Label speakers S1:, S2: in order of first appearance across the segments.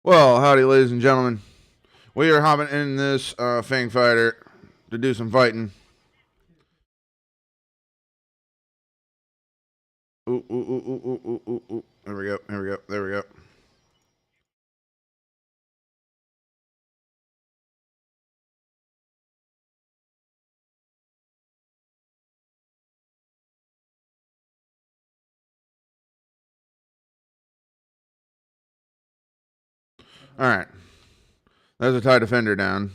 S1: Well, howdy, ladies and gentlemen. We are hopping in this Fang Fighter to do some fighting. Ooh, ooh, ooh, ooh, ooh, ooh, ooh, ooh. There we go, there we go, there we go. All right. There's a TIE Defender down.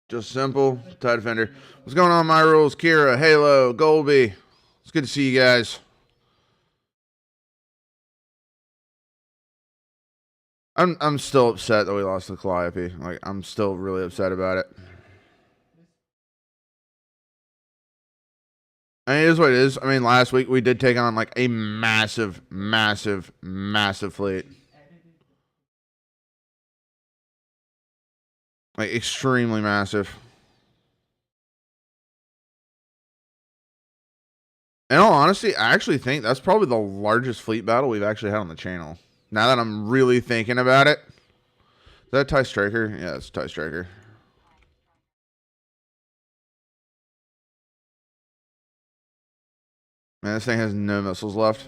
S1: Just simple TIE Defender. What's going on, my rules? Kira, Halo, Golby. It's good to see you guys. I'm still upset that we lost to Calliope. Like, I'm still really upset about it. I mean, it is what it is. I mean, last week we did take on like a massive, massive, massive fleet. Like, extremely massive. In all honesty, I actually think that's probably the largest fleet battle we've actually had on the channel. Now that I'm really thinking about it. Is that a TIE Striker? Yeah, it's a TIE Striker. Man, this thing has no missiles left.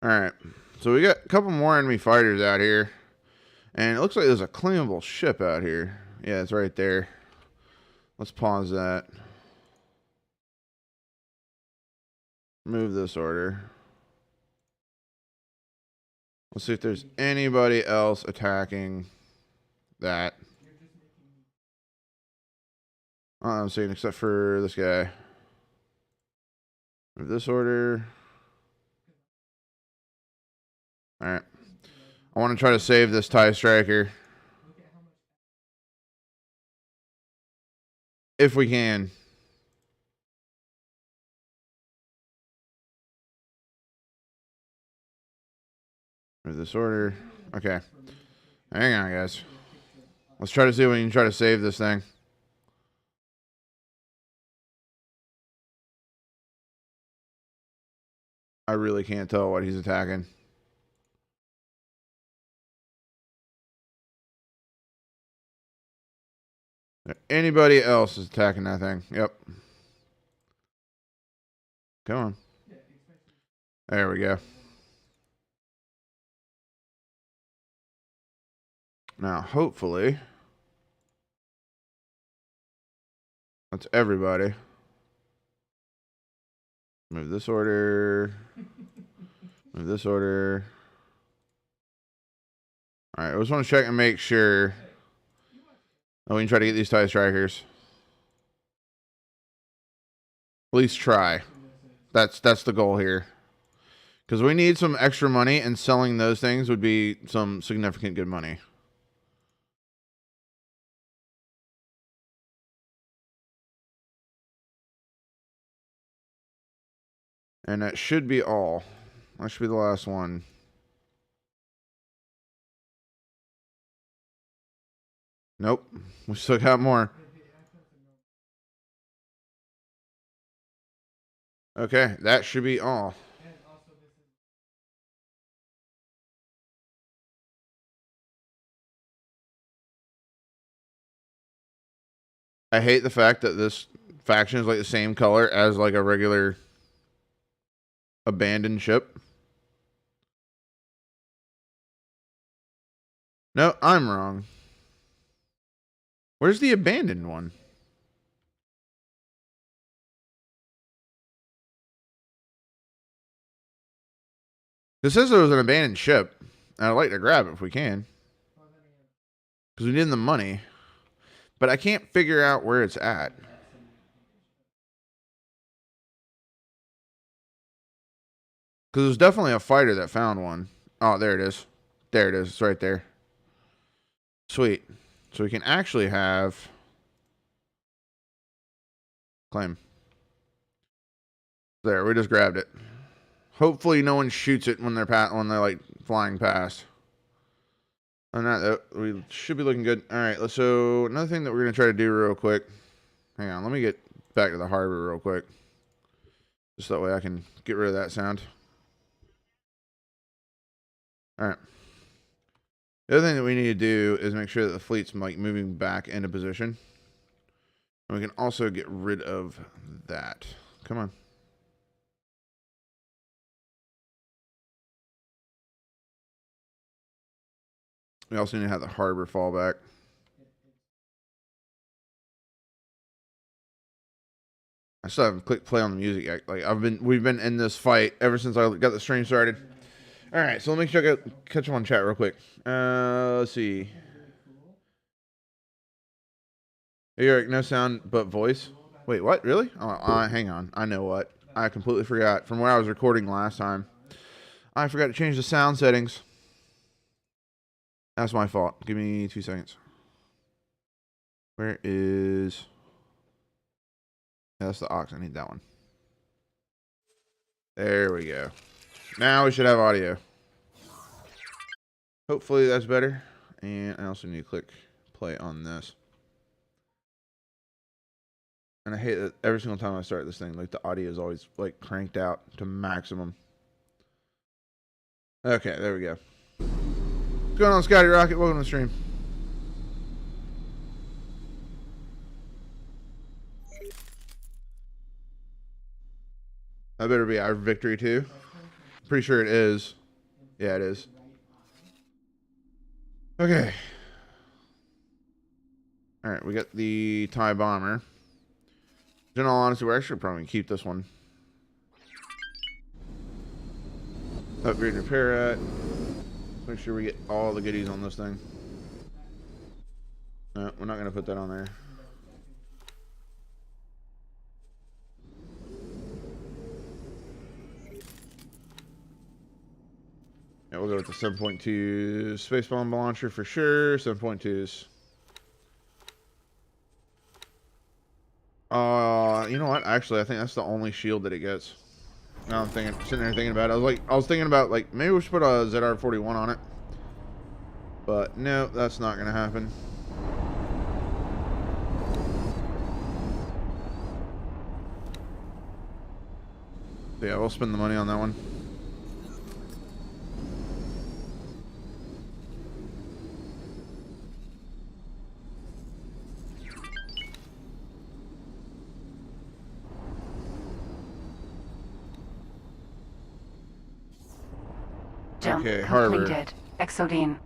S1: Alright. So we got a couple more enemy fighters out here. And it looks like there's a claimable ship out here. Yeah, it's right there. Let's pause that. Move this order. Let's see if there's anybody else attacking that. I'm seeing except for this guy. Move this order. Alright. I want to try to save this TIE Striker. If we can. Move this order. Okay. Hang on, guys. Let's try to see if we can try to save this thing. I really can't tell what he's attacking. Anybody else is attacking that thing? Yep. Come on. There we go. Now, hopefully, that's everybody. Move this order. Move this order. Alright, I just want to check and make sure that we can try to get these TIE Strikers. At least try. That's the goal here. Because we need some extra money, and selling those things would be some significant good money. And that should be all. That should be the last one. Nope. We still got more. Okay, that should be all. I hate the fact that this faction is like the same color as like a regular abandoned ship. No, I'm wrong. Where's the abandoned one? This says it was an abandoned ship. And I'd like to grab it if we can. Because we need the money. But I can't figure out where it's at. Because there's definitely a fighter that found one. Oh, there it is. There it is. It's right there. Sweet. So we can actually have Claim. There, we just grabbed it. Hopefully no one shoots it when they're like flying past. On that, we should be looking good. All right, so another thing that we're gonna try to do real quick. Hang on, let me get back to the harbor real quick. Just that way I can get rid of that sound. All right. The other thing that we need to do is make sure that the fleet's like moving back into position. And we can also get rid of that. Come on. We also need to have the harbor fall back. I still haven't clicked play on the music yet. Like we've been in this fight ever since I got the stream started. All right, so let me make sure I catch up on chat real quick. Let's see. Hey, Urik, no sound but voice. Wait, what? Really? Oh, hang on. I know what. I completely forgot from where I was recording last time. I forgot to change the sound settings. That's my fault. Give me 2 seconds. Where is... Yeah, that's the aux. I need that one. There we go. Now we should have audio. Hopefully that's better. And I also need to click play on this. And I hate that every single time I start this thing, like the audio is always like cranked out to maximum. Okay, there we go. What's going on, Scotty Rocket? Welcome to the stream. That better be our victory too. Pretty sure it is. Yeah, it is. Okay. All right, we got the TIE bomber. In all honesty, we're actually probably gonna keep this one. Upgrade and repair it. Make sure we get all the goodies on this thing. No, we're not gonna put that on there. Yeah, we'll go with the 7.2 space bomb launcher for sure. 7.2s. You know what? Actually, I think that's the only shield that it gets. Now I'm sitting there thinking about it. I was thinking about like maybe we should put a ZR-41 on it, but no, that's not gonna happen. So yeah, we'll spend the money on that one. Okay, harbor.
S2: Completed. Exodine.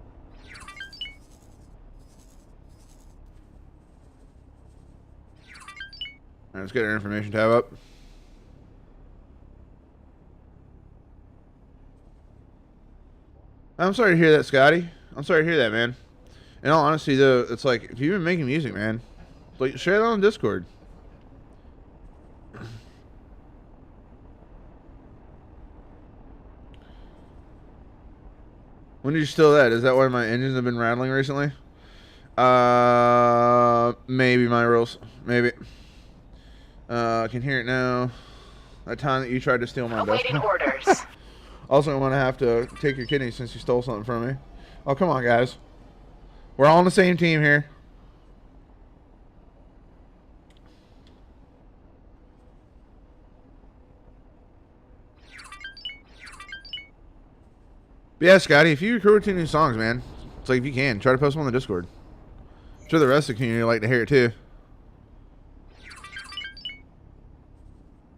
S1: Alright, let's get our information tab up. I'm sorry to hear that, Scotty. I'm sorry to hear that, man. In all honesty, though, it's like, if you've been making music, man, like, share it on Discord. When did you steal that? Is that why my engines have been rattling recently? Maybe my rules. Maybe. I can hear it now. That time that you tried to steal my
S2: Awaiting orders.
S1: Also, I'm going to have to take your kidney since you stole something from me. Oh, come on, guys. We're all on the same team here. But yeah, Scotty, if you record 2 new songs, man, it's like if you can, try to post them on the Discord. I'm sure the rest of the community would like to hear it too.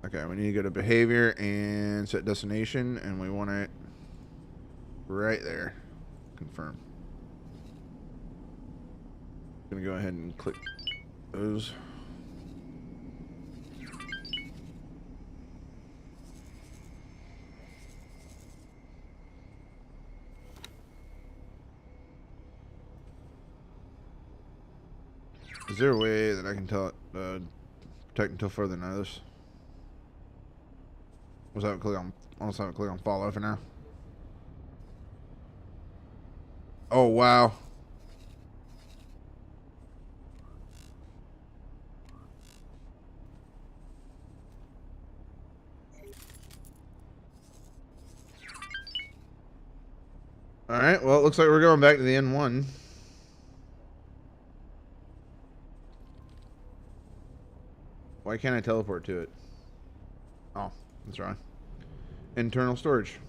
S1: Okay, we need to go to behavior and set destination, and we want it right there. Confirm. I'm gonna go ahead and click those. Is there a way that I can tell it protect until further notice? Was that click on? I'll just have to click on follow for now. Oh wow. Alright, well, it looks like we're going back to the N1. Why can't I teleport to it? Oh, that's wrong. Internal storage.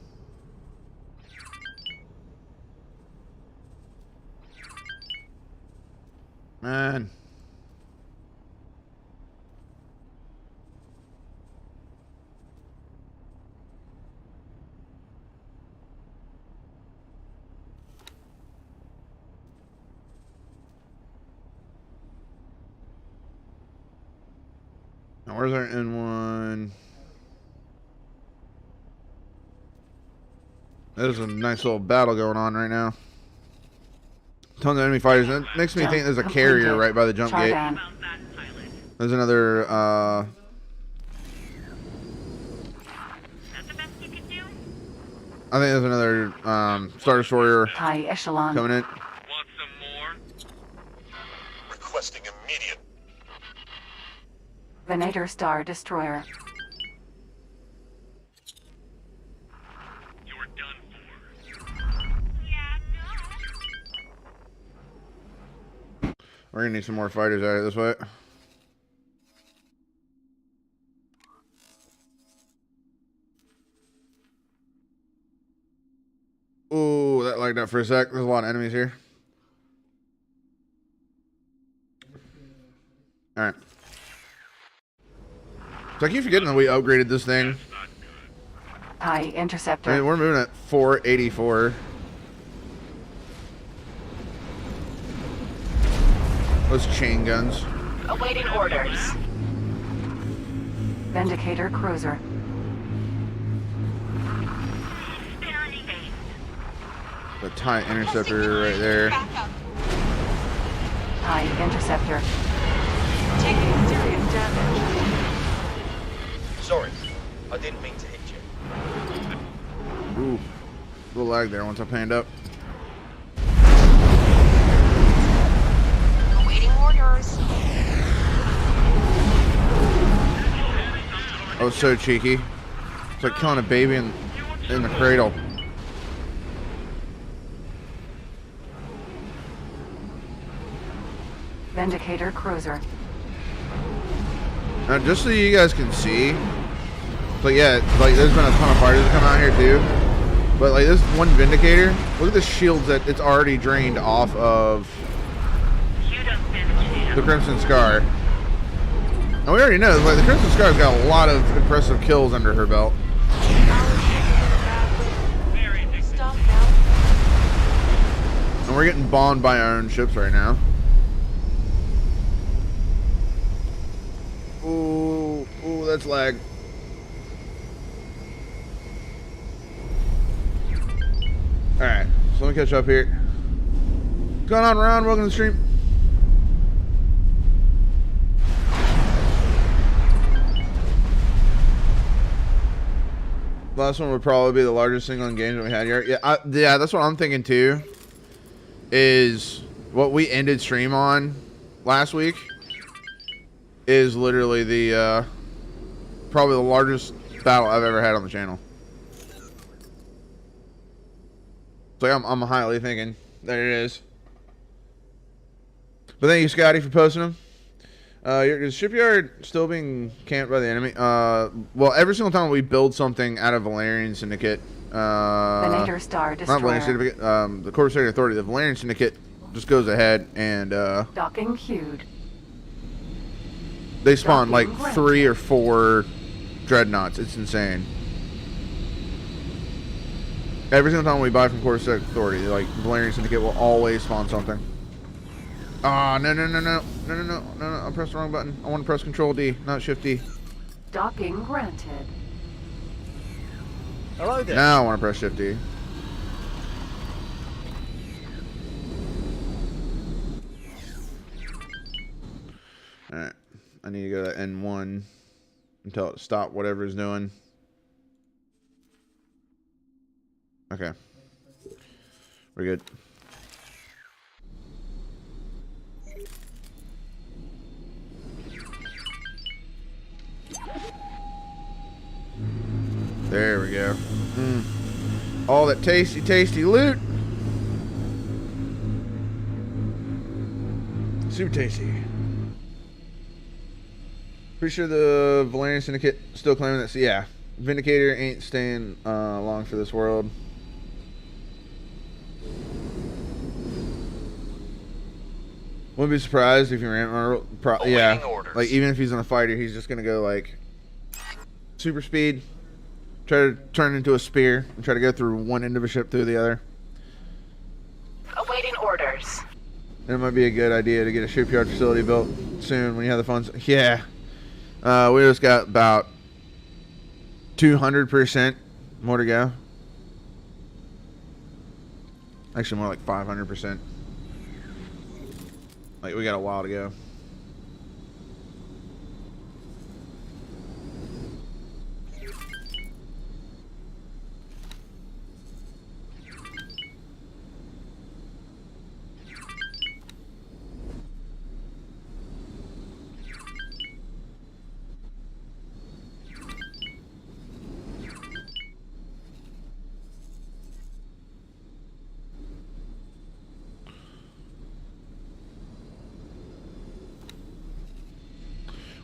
S1: Man. Now, where's our N1? There's a nice little battle going on right now. Tons of enemy fighters. That makes me think there's a carrier right by the jump gate. There's another,
S3: That's the best you can do?
S1: I think there's another, Star Destroyer
S2: High echelon.
S1: coming in.
S3: Want some more?
S4: Requesting immediate.
S2: Venator Star Destroyer.
S3: You're done for. Yeah, no.
S1: We're gonna need some more fighters out of this way. Ooh, that lagged out for a sec. There's a lot of enemies here. Alright. So I keep forgetting that we upgraded this thing.
S2: High Interceptor.
S1: I mean, we're moving at 484. Those chain guns.
S2: Awaiting orders. Vindicator Cruiser.
S3: Barely made.
S1: The TIE Interceptor right there.
S2: High Interceptor.
S5: Taking serious damage.
S4: Sorry, I didn't mean to hit you.
S1: Ooh. A little lag there once I panned up.
S5: Awaiting orders.
S1: Oh, so cheeky. It's like killing a baby in the cradle.
S2: Vindicator Cruiser.
S1: Now, just so you guys can see, like, yeah, like, there's been a ton of fighters that come out here, too. But, like, this one Vindicator, look at the shields that it's already drained off of the Crimson Scar. And we already know, like, the Crimson Scar's got a lot of impressive kills under her belt.
S5: Stop now.
S1: And we're getting bombed by our own ships right now. Ooh, ooh, that's lag. Alright, so let me catch up here. What's going on, Ron? Welcome to the stream. Last one would probably be the largest single engagement we had here. Yeah, yeah, that's what I'm thinking too. Is what we ended stream on last week is literally the probably the largest battle I've ever had on the channel. So I'm highly thinking that it is. But thank you, Scotty, for posting them. Is shipyard still being camped by the enemy? Well, every single time we build something out of Valerian Syndicate,
S2: Venator Star Destroyer.
S1: not Valerian Syndicate, the Corsair Authority, the Valerian Syndicate just goes ahead and
S2: Docking queued.
S1: they spawn like 3 or 4 dreadnoughts. It's insane. Every single time we buy from Corsair Authority, like Valerian Syndicate will always spawn something. Ah, no, I pressed the wrong button. I want to press Control D, not Shift D.
S2: Docking granted.
S4: Hello there.
S1: Now I want to press Shift D. Alright. I need to go to N1 until it stops whatever it's doing. Okay. We're good. There we go. All that tasty, tasty loot. Super tasty. Pretty sure the Valerian Syndicate still claiming that. Yeah, Vindicator ain't staying long for this world. Wouldn't be surprised if he ran. Yeah,
S4: orders.
S1: like even if he's on a fighter, he's just gonna go like super speed, try to turn into a spear, and try to go through one end of a ship through the other.
S2: Awaiting orders.
S1: And it might be a good idea to get a shipyard facility built soon when you have the funds. Yeah, we just got about 200% more to go. Actually, more like 500%. Like, we got a while to go.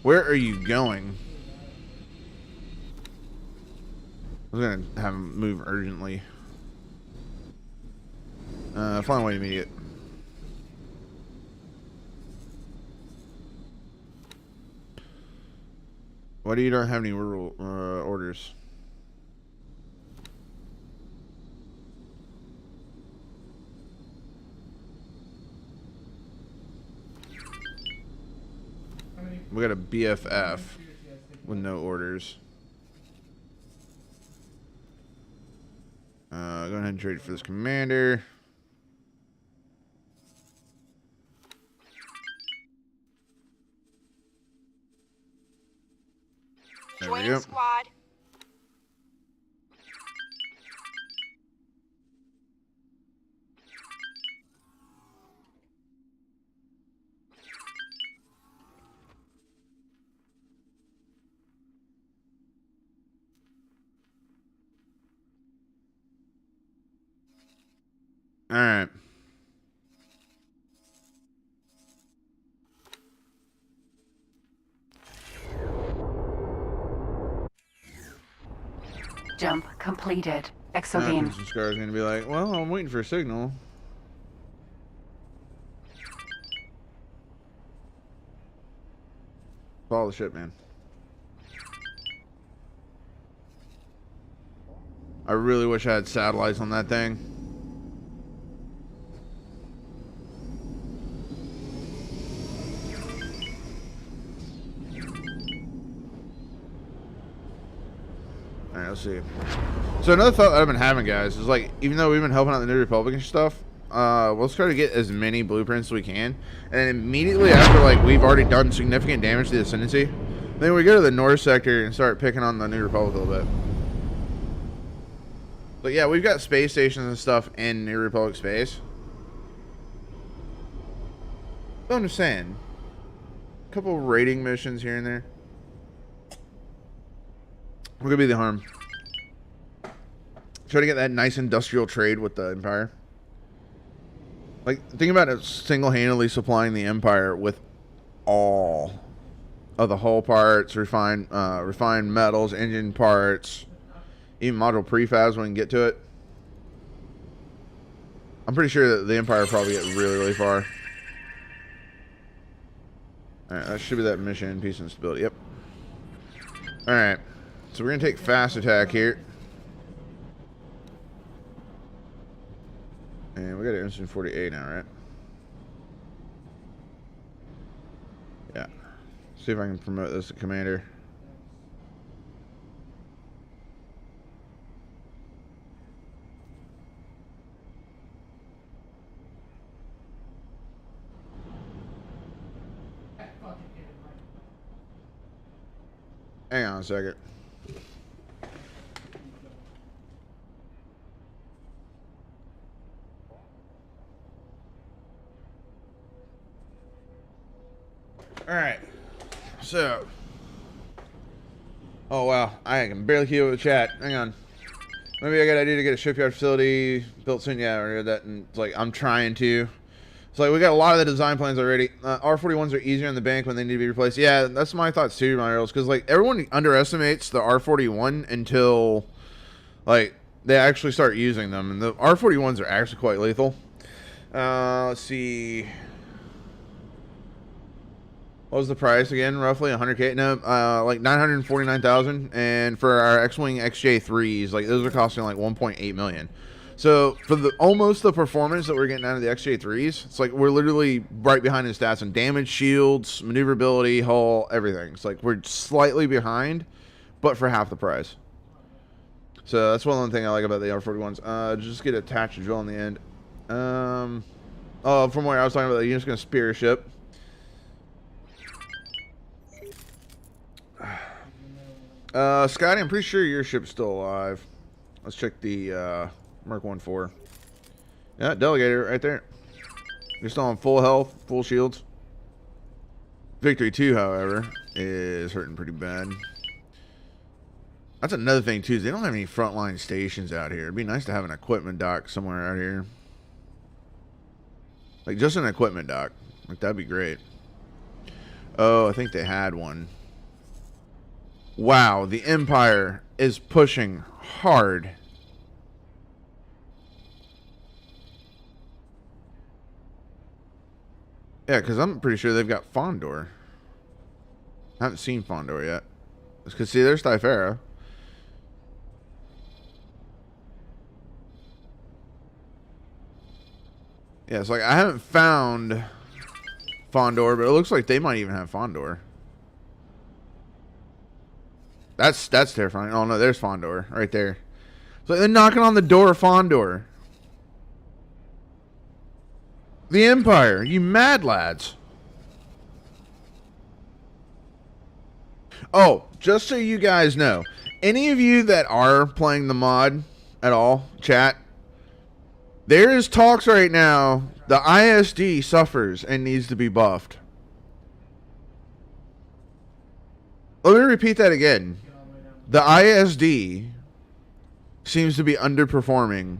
S1: Where are you going? I was gonna have him move urgently. Flying away immediate. Why do you not have any rural orders? We got a BFF with no orders. Go ahead and trade for this commander. There we
S5: Joining
S1: go.
S5: squad.
S1: All right.
S2: Jump completed.
S1: Now,
S2: Exobeam.
S1: some Scar's gonna be like, well, I'm waiting for a signal. Follow the ship, man. I really wish I had satellites on that thing. Alright, let's see. So another thought that I've been having, guys, is like, even though we've been helping out the New Republic and stuff, let's try to get as many blueprints as we can. And then immediately after, like, we've already done significant damage to the Ascendancy, then we go to the North Sector and start picking on the New Republic a little bit. But yeah, we've got space stations and stuff in New Republic space. But I'm just saying, a couple raiding missions here and there. What could be the harm? Try to get that nice industrial trade with the Empire. Like, think about it single-handedly supplying the Empire with all of the hull parts, refined metals, engine parts, even module prefabs when we can get to it. I'm pretty sure that the Empire will probably get really, really far. Alright, that should be that mission, peace and stability. Yep. Alright. So we're going to take fast attack here. And we got an instant 48 now, right? Yeah. See if I can promote this to commander. Hang on a second. Alright, so, oh wow, I can barely keep up with the chat. Hang on. Maybe I got an idea to get a shipyard facility built soon. Yeah, or that, and it's like, I'm trying to. So like we got a lot of the design plans already. R41s are easier in the bank when they need to be replaced. Yeah, that's my thoughts too, my girls. Because like everyone underestimates the R41 until like they actually start using them, and the R41s are actually quite lethal. Let's see. What was the price again? Roughly 100K? No, like 949,000. And for our X-Wing XJ3s, like those are costing like 1.8 million. So for the almost the performance that we're getting out of the XJ3s, it's like we're literally right behind in stats on damage, shields, maneuverability, hull, everything. It's like we're slightly behind, but for half the price. So that's one thing I like about the R41s. Just get attached to drill in the end. Oh, from where I was talking about, you're just gonna spear a ship. Scotty, I'm pretty sure your ship's still alive. Let's check the Merc 1-4. Yeah, Delegator right there. You're still on full health, full shields. Victory 2, however, is hurting pretty bad. That's another thing, too, is they don't have any frontline stations out here. It'd be nice to have an equipment dock somewhere out here. Like, just an equipment dock. Like, that'd be great. Oh, I think they had one. Wow, the Empire is pushing hard. Yeah, because I'm pretty sure they've got Fondor. I haven't seen Fondor yet. Because, see, there's Typhara. Yeah, it's like I haven't found Fondor, but it looks like they might even have Fondor. That's terrifying. Oh no, there's Fondor right there. So they're knocking on the door of Fondor. The Empire, you mad lads. Oh, just so you guys know, any of you that are playing the mod at all, chat, there is talks right now. The ISD suffers and needs to be buffed. Let me repeat that again. The ISD seems to be underperforming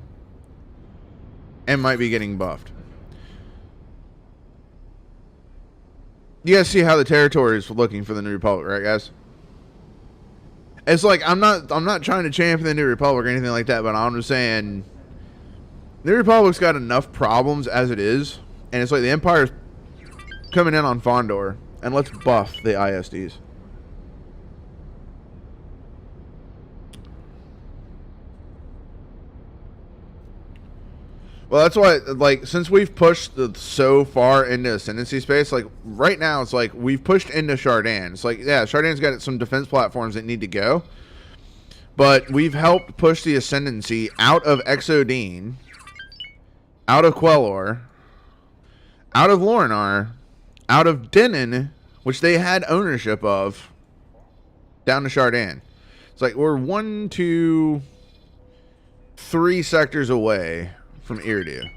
S1: and might be getting buffed. You guys see how the territory is looking for the New Republic, right, guys? It's like I'm not trying to champion the New Republic or anything like that, but I'm just saying the New Republic's got enough problems as it is, and it's like the Empire's coming in on Fondor, and let's buff the ISDs. Well, that's why, like, since we've pushed so far into Ascendancy space, like, right now, it's like, we've pushed into Chardin. It's like, yeah, Chardin's got some defense platforms that need to go, but we've helped push the Ascendancy out of Exodine, out of Quelor, out of Lorinar, out of Denon, which they had ownership of, down to Chardin. It's like, we're 1, 2, 3 sectors away from Iridu.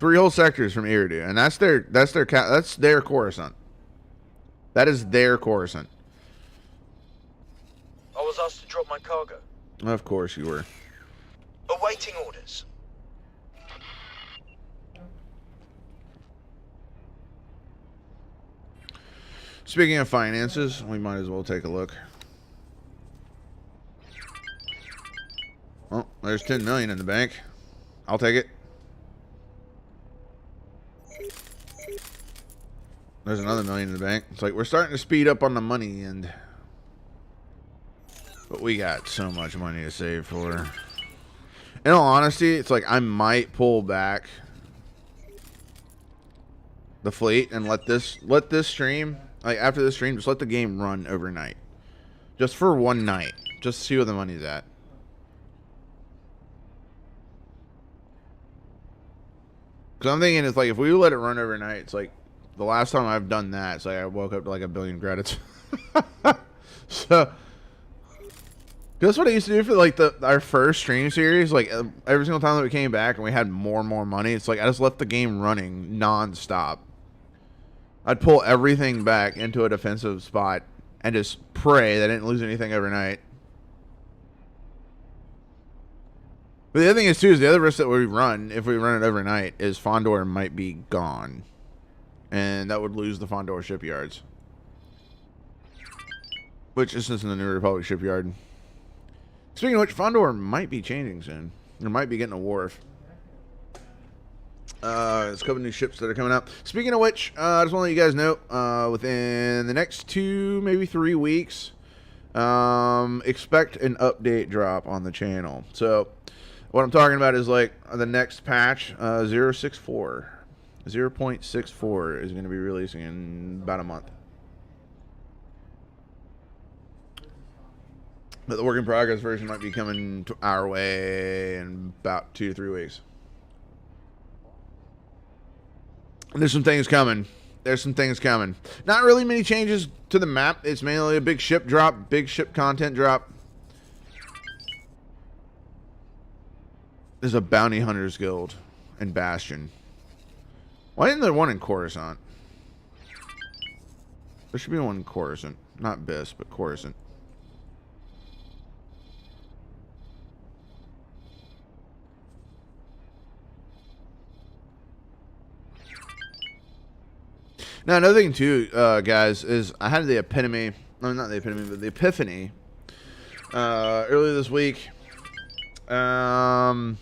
S1: 3 whole sectors from Iridu, and that's their Coruscant. That is their Coruscant.
S4: I was asked to drop my cargo.
S1: Of course you were.
S4: Awaiting orders.
S1: Speaking of finances, we might as well take a look. Oh, there's 10 million in the bank. I'll take it. There's another million in the bank. It's like we're starting to speed up on the money end. But we got so much money to save for. In all honesty, it's like I might pull back the fleet and let this stream, like after this stream, just let the game run overnight. Just for one night. Just see where the money's at. Because I'm thinking it's like, if we let it run overnight, it's like, the last time I've done that, it's like I woke up to like 1 billion credits. So, that's what I used to do for like our first stream series. Like, every single time that we came back and we had more and more money, it's like I just left the game running non-stop. I'd pull everything back into a defensive spot and just pray that I didn't lose anything overnight. But the other thing is too is the other risk that we run if we run it overnight is Fondor might be gone, and that would lose the Fondor shipyards, which is in the New Republic shipyard. Speaking of which, Fondor might be changing soon. There might be getting a wharf. There's a couple new ships that are coming out. Speaking of which, I just want to let you guys know, within the next 2, maybe 3 weeks, expect an update drop on the channel. So what I'm talking about is like the next patch, 0.64 is going to be releasing in about a month. But the work in progress version might be coming to our way in about 2 to 3 weeks. And there's some things coming. There's some things coming. Not really many changes to the map. It's mainly a big ship drop, big ship content drop. There's a Bounty Hunters Guild in Bastion. Why isn't there one in Coruscant? There should be one in Coruscant. Not Biss, but Coruscant. Now, another thing, too, guys, is I had the epitome. No, not the epitome, but the epiphany earlier this week. I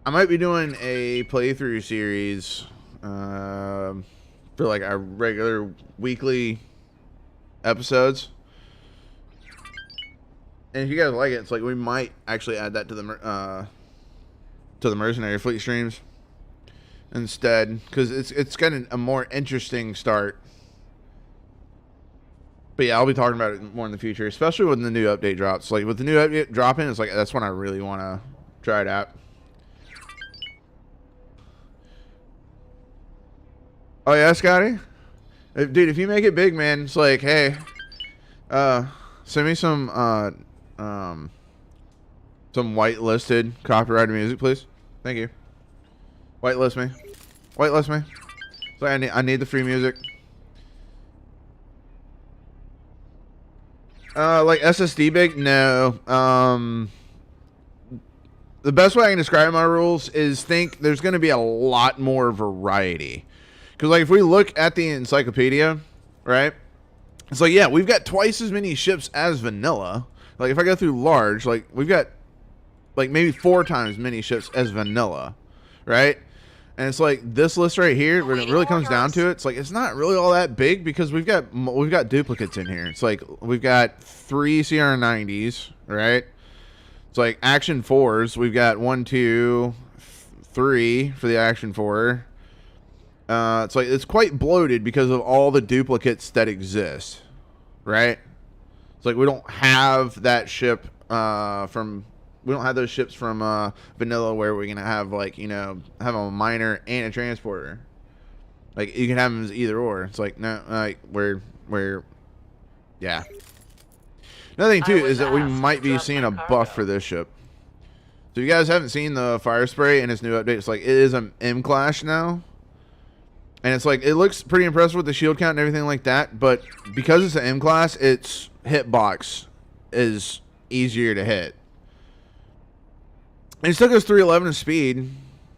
S1: might be doing a playthrough series for like our regular weekly episodes. And if you guys like it, it's like we might actually add that to the Mercenary fleet streams instead, because it's got a more interesting start. But yeah, I'll be talking about it more in the future, especially when the new update drops. Like with the new update dropping, it's like that's when I really want to try it out. Oh yeah, Scotty, dude, if you make it big, man, it's like, hey, send me some whitelisted copyrighted music, please. Thank you. Whitelist me. Whitelist me. So I need the free music. Like SSD big? No. The best way I can describe my rules is think there's going to be a lot more variety. Because like if we look at the encyclopedia, right? It's like, yeah, we've got twice as many ships as vanilla. Like if I go through large, like we've got like maybe 4 times many ships as vanilla, right? And it's like this list right here, when it really comes down to it, it's like it's not really all that big because we've got duplicates in here. It's like we've got 3 CR90s, right? It's like Action 4s. We've got 1, 2, 3 for the Action 4. It's like it's quite bloated because of all the duplicates that exist, right? It's like we don't have that ship we don't have those ships from vanilla where we're gonna have like, you know, have a miner and a transporter. Like you can have them as either or. It's like no, like we're yeah. Another thing too is that we might be seeing a buff for this ship. So if you guys haven't seen the fire spray in its new update, it's like it is an M class now. And it's like, it looks pretty impressive with the shield count and everything like that, but because it's an M class, its hitbox is easier to hit. And it still goes 311 in speed.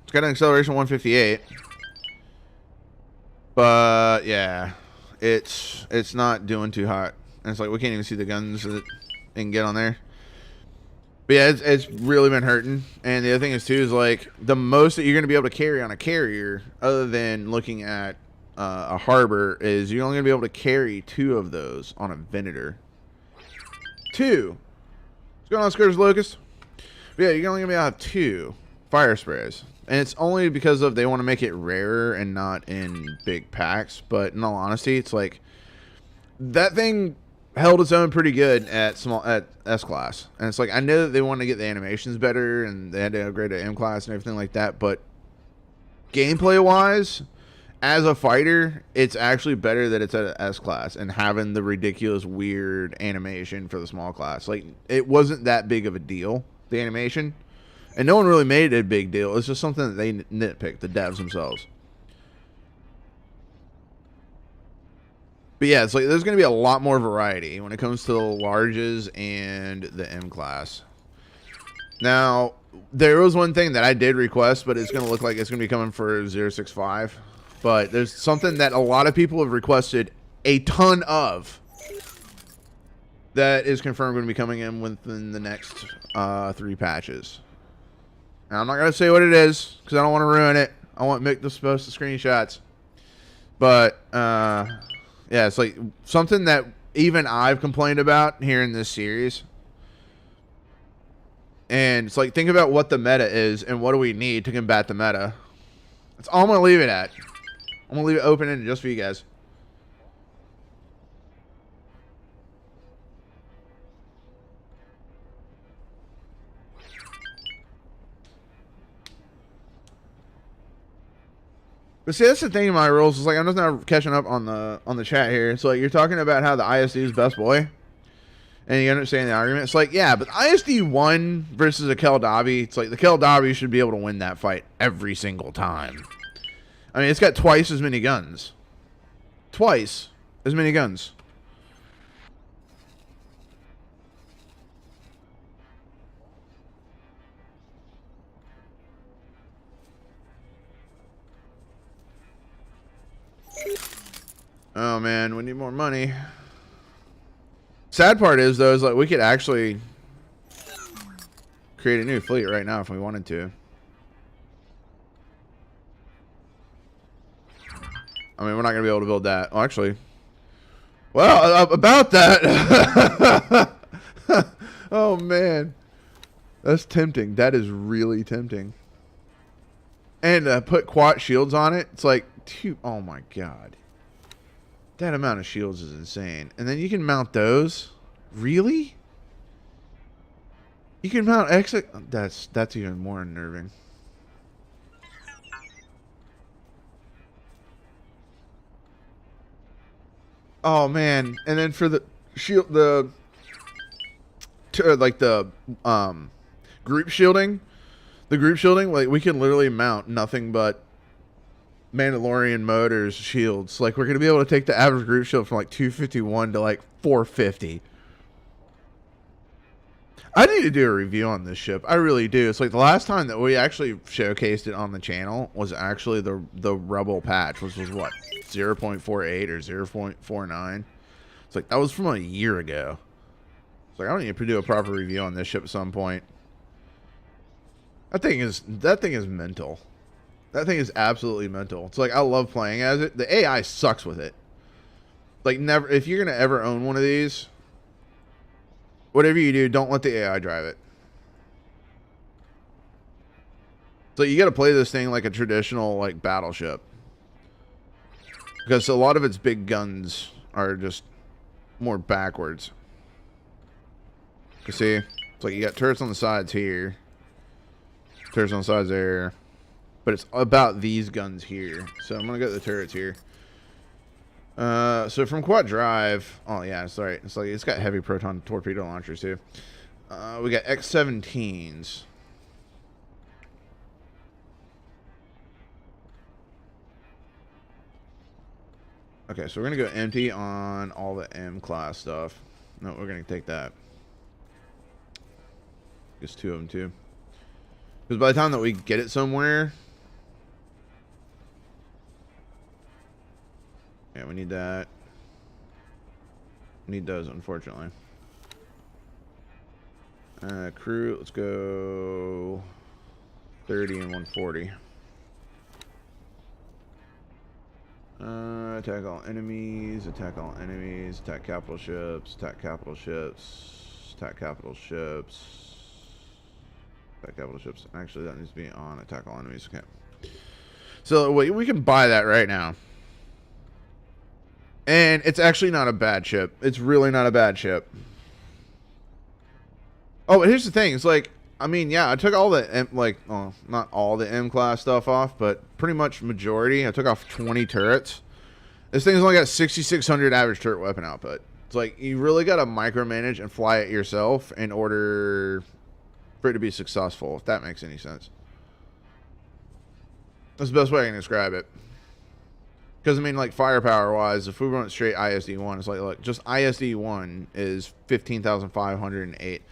S1: It's got an acceleration of 158. But yeah, it's not doing too hot. And it's like we can't even see the guns that it can get on there. But yeah, it's really been hurting. And the other thing is too is like the most that you're going to be able to carry on a carrier, other than looking at a harbor, is you're only going to be able to carry 2 of those on a Venator. 2. What's going on, Scourge Locust? But yeah, you're only going to be able to have 2 fire sprays. And it's only because of they want to make it rarer and not in big packs. But in all honesty, it's like that thing held its own pretty good at S class, and it's like I know that they want to get the animations better and they had to upgrade to M class and everything like that, but gameplay wise, as a fighter, it's actually better that it's at a S class and having the ridiculous weird animation for the small class. Like it wasn't that big of a deal, the animation, and no one really made it a big deal. It's just something that they nitpicked, the devs themselves. But yeah, it's like there's going to be a lot more variety when it comes to the larges and the M class. Now, there was one thing that I did request, but it's going to look like it's going to be coming for 065. But there's something that a lot of people have requested a ton of that is confirmed going to be coming in within the next 3 patches. Now, I'm not going to say what it is because I don't want to ruin it. I want Mick to post the screenshots. But, yeah, it's like something that even I've complained about here in this series. And it's like, think about what the meta is and what do we need to combat the meta. That's all I'm going to leave it at. I'm going to leave it open-ended just for you guys. But see, that's the thing in my rules. Is like I'm just now catching up on the chat here. It's like you're talking about how the ISD is best boy, and you understand the argument. It's like, yeah, but ISD 1 versus a Calliope. It's like the Calliope should be able to win that fight every single time. I mean, it's got twice as many guns. Twice as many guns. Oh man, we need more money. Sad part is though, is like we could actually create a new fleet right now if we wanted to. I mean, we're not gonna be able to build that. Oh, actually, well, about that. Oh man, that's tempting. That is really tempting. And put quad shields on it. It's like, oh my god. That amount of shields is insane. And then you can mount those? Really? You can mount exit? That's even more unnerving. Oh man. And then for the shield, like the group shielding, like we can literally mount nothing but Mandalorian motors shields. Like we're gonna be able to take the average group shield from like 251 to like 450. I need to do a review on this ship. I really do. It's like the last time that we actually showcased it on the channel was actually the Rebel patch, which was what, 0.48 or 0.49. It's like that was from a year ago. It's like I don't need to do a proper review on this ship at some point. That thing is mental. That thing is absolutely mental. It's like I love playing as it. The AI sucks with it. Like never. If you're gonna ever own one of these, whatever you do, don't let the AI drive it. So you got to play this thing like a traditional like battleship, because a lot of its big guns are just more backwards. You see, it's like you got turrets on the sides here, turrets on the sides there. But it's about these guns here. So I'm going to go to the turrets here. So from quad drive. Oh, yeah, sorry. It's like it's got heavy proton torpedo launchers, too. We got X-17s. Okay, so we're going to go empty on all the M-class stuff. No, we're going to take that. Just 2 of them, too. Because by the time that we get it somewhere... Yeah, we need that. Need those, unfortunately. Crew, let's go 30 and 140. Attack all enemies, attack all enemies, attack capital ships, attack capital ships, attack capital ships, attack capital ships. Actually, that needs to be on attack all enemies. Okay. So we can buy that right now. And it's actually not a bad ship. It's really not a bad ship. Oh, but here's the thing. It's like, I mean, yeah, I took all the M, like, oh, not all the M-class stuff off, but pretty much majority. I took off 20 turrets. This thing's only got 6,600 average turret weapon output. It's like, you really got to micromanage and fly it yourself in order for it to be successful, if that makes any sense. That's the best way I can describe it. Because, I mean, like, firepower-wise, if we went straight ISD-1, it's like, look, just ISD-1 is 15,508.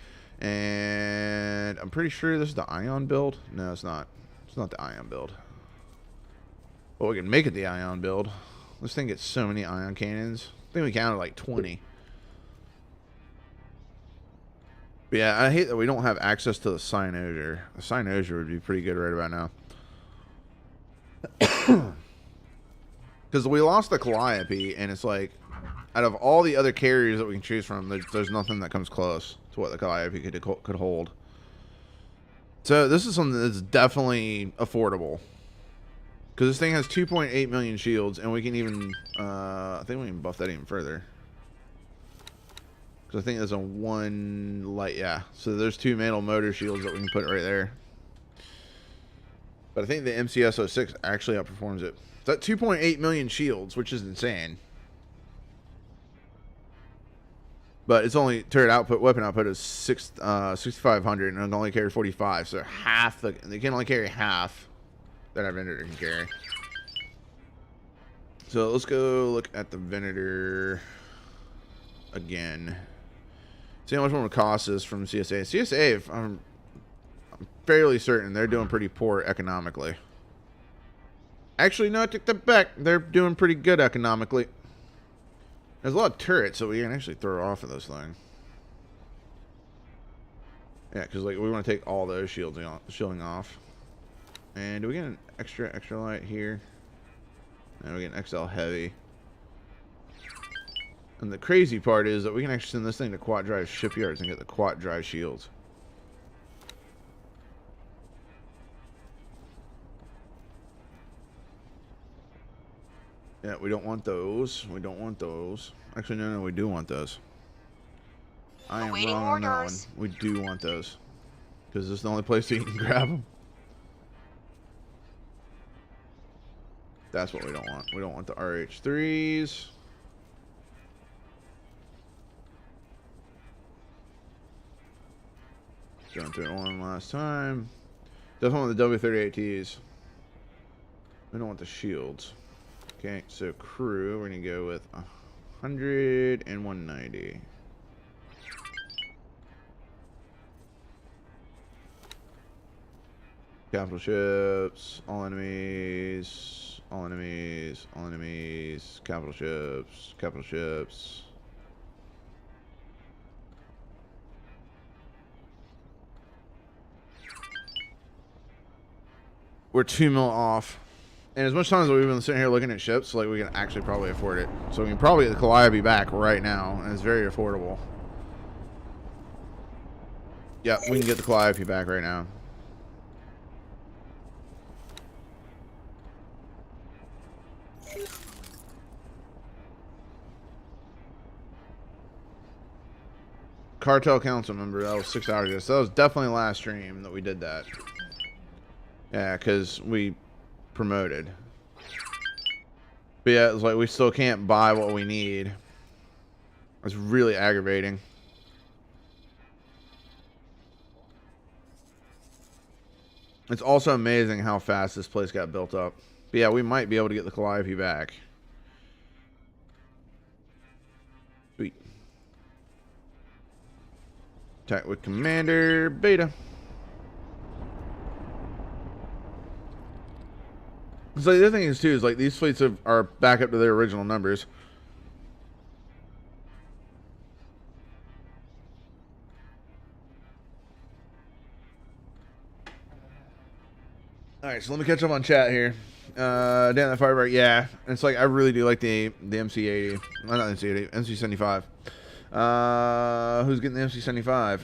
S1: And I'm pretty sure this is the ion build. No, it's not. It's not the ion build. But we can make it the ion build. This thing gets so many ion cannons. I think we counted like 20. But yeah, I hate that we don't have access to the cyanoger. The cyanoger would be pretty good right about now. Because we lost the Calliope, and it's like, out of all the other carriers that we can choose from, there's nothing that comes close to what the Calliope could hold. So this is something that's definitely affordable. Because this thing has 2.8 million shields, and we can even, I think we can buff that even further. Because I think there's a one light, yeah. So there's 2 metal motor shields that we can put right there. But I think the MCS06 actually outperforms it. It's at 2.8 million shields, which is insane. But it's only turret output, weapon output is 6,500, and it only carries 45. So half, they can only carry half that our Venator can carry. So let's go look at the Venator again. See how much more it costs us from CSA. CSA, I'm fairly certain they're doing pretty poor economically. Actually, no, I take that back. They're doing pretty good economically. There's a lot of turrets, so we can actually throw off of this thing. Yeah, because like we want to take all those shielding off. And do we get an extra light here? And we get an XL heavy. And the crazy part is that we can actually send this thing to quad drive shipyards and get the quad drive shields. Yeah, we don't want those. We don't want those. Actually, no, we do want those. I am
S5: Awaiting
S1: wrong on that one.
S5: orders.
S1: We do want those. Because this is the only place you can grab them. That's what we don't want. We don't want the RH3s. Going through it one last time. Definitely want the W38Ts. We don't want the shields. Okay, so crew, we're going to go with 100 and 190. Capital ships, all enemies, all enemies, all enemies, capital ships, capital ships. We're 2 mil off. And as much time as we've been sitting here looking at ships, like we can actually probably afford it. So we can probably get the Calliope back right now, and it's very affordable. Yeah, we can get the Calliope back right now. Cartel council member, that was 6 hours ago. So that was definitely last stream that we did that. Yeah, because we promoted. But yeah, it's like we still can't buy what we need. It's really aggravating. It's also amazing how fast this place got built up. But yeah, we might be able to get the Calliope back. Sweet. Attack with Commander Beta. So the other thing is too is like these fleets are back up to their original numbers. All right, so let me catch up on chat here. Down that firebreak, yeah. And it's like I really do like the MC80. Well, not MC80, MC75. Who's getting the MC75?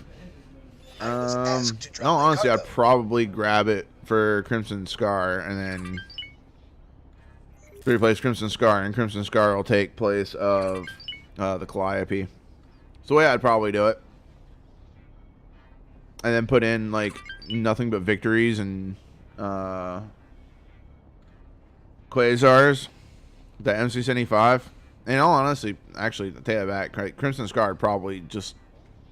S1: No, honestly, I'd probably grab it for Crimson Scar and then replace Crimson Scar, and Crimson Scar will take place of the Calliope. So the way I'd probably do it. And then put in like nothing but victories and Quasars, the MC75. And all honestly, actually, to take that back, Crimson Scar would probably just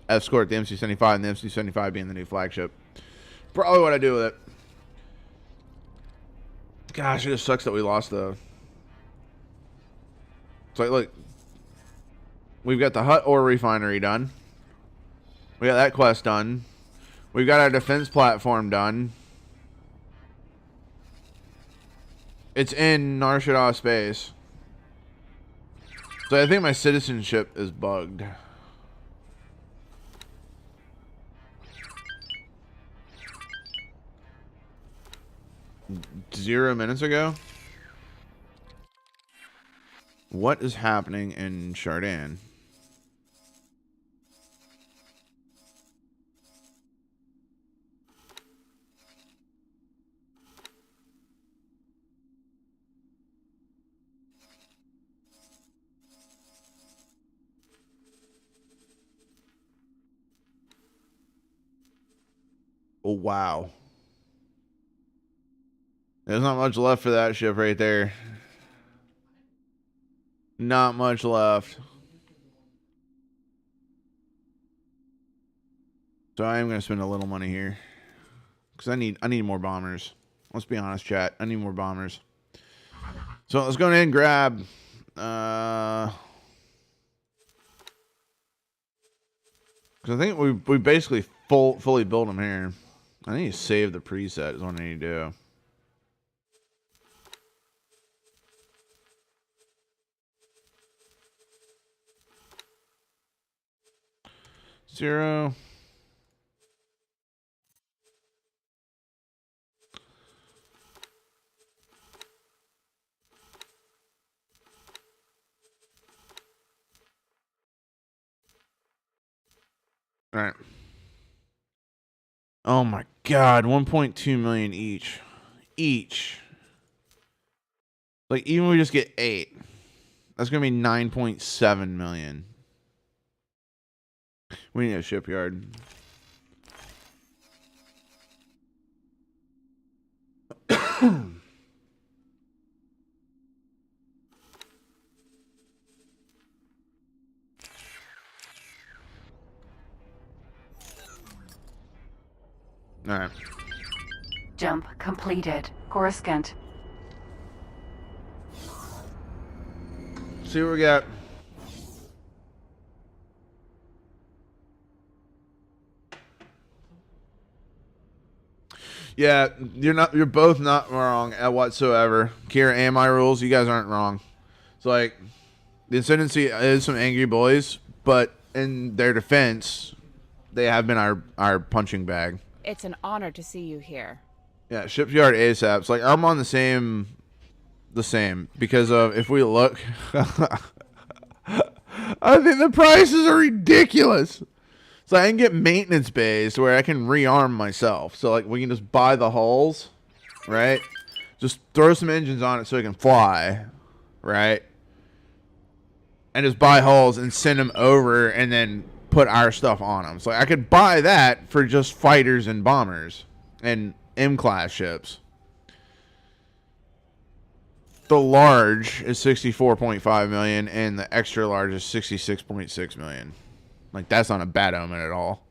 S1: escort the MC75, and the MC75 being the new flagship. Probably what I do with it. Gosh, it just sucks that we lost the. It's like, look, we've got the Hut ore refinery done. We got that quest done. We've got our defense platform done. It's in Nar Shaddaa space. So I think my citizenship is bugged. Zero minutes ago? What is happening in Chardin? Oh, wow. There's not much left for that ship right there. Not much left. So I am going to spend a little money here. Because I need more bombers. Let's be honest, chat. I need more bombers. So let's go ahead and grab... Because I think we basically fully built them here. I need to save the preset is what I need to do. Zero. All right. Oh my God, 1.2 million each. Like even if we just get 8, that's gonna be 9.7 million. We need a shipyard. All right.
S2: Jump completed. Coruscant.
S1: See what we got. Yeah, you're both not wrong at whatsoever. Kira and my rules, you guys aren't wrong. It's like the Ascendancy is some angry boys, but in their defense, they have been our punching bag.
S6: It's an honor to see you here.
S1: Yeah, shipyard ASAP. It's like I'm on the same because of if we look, I think the prices are ridiculous. So I can get maintenance bays where I can rearm myself. So like we can just buy the hulls, right? Just throw some engines on it so it can fly, right? And just buy hulls and send them over and then put our stuff on them. So I could buy that for just fighters and bombers and M-class ships. The large is 64.5 million and the extra large is 66.6 million. Like, that's not a bad omen at all.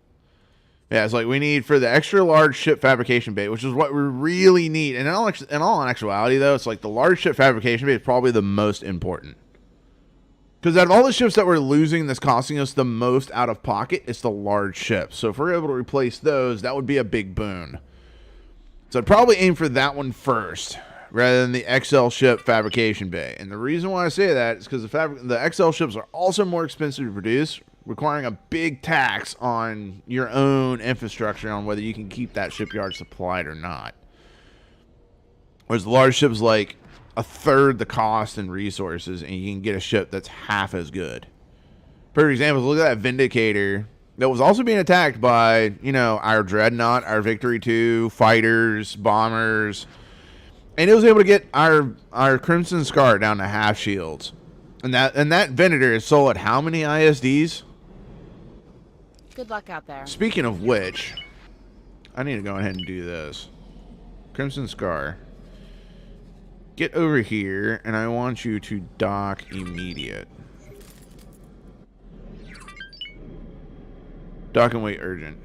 S1: Yeah, it's like we need for the extra large ship fabrication bay, which is what we really need. And in all actuality, though, it's like the large ship fabrication bay is probably the most important. Because out of all the ships that we're losing that's costing us the most out of pocket, it's the large ships. So if we're able to replace those, that would be a big boon. So I'd probably aim for that one first, rather than the XL ship fabrication bay. And the reason why I say that is because the XL ships are also more expensive to produce, requiring a big tax on your own infrastructure on whether you can keep that shipyard supplied or not. Whereas the large ships like a third the cost and resources, and you can get a ship that's half as good. For example, look at that Vindicator that was also being attacked by, you know, our Dreadnought, our Victory 2, fighters, bombers, and it was able to get our Crimson Scar down to half shields. And that Venator is sold at how many ISDs?
S6: Good luck out there.
S1: Speaking of which, I need to go ahead and do this. Crimson Scar. Get over here, and I want you to dock immediate. Dock and wait urgent.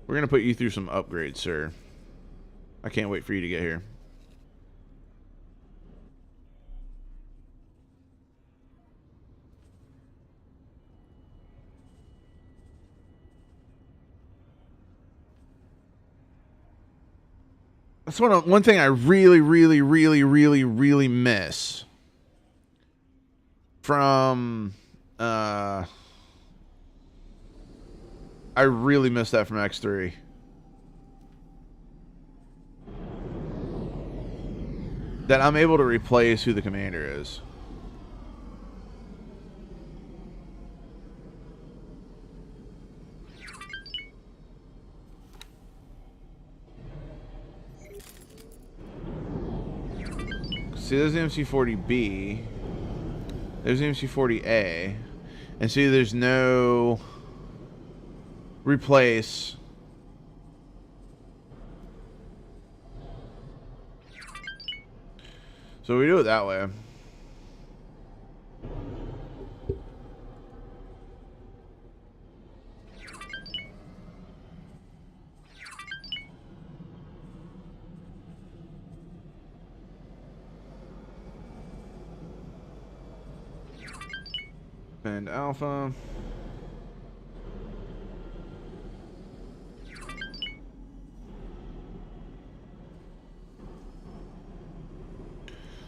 S1: We're going to put you through some upgrades, sir. I can't wait for you to get here. That's one thing I really, really, really, really, really miss from. I really miss that from X3. That I'm able to replace who the commander is. See, there's the MC40B. There's the MC40A. And see, there's no replace. So we do it that way. And alpha.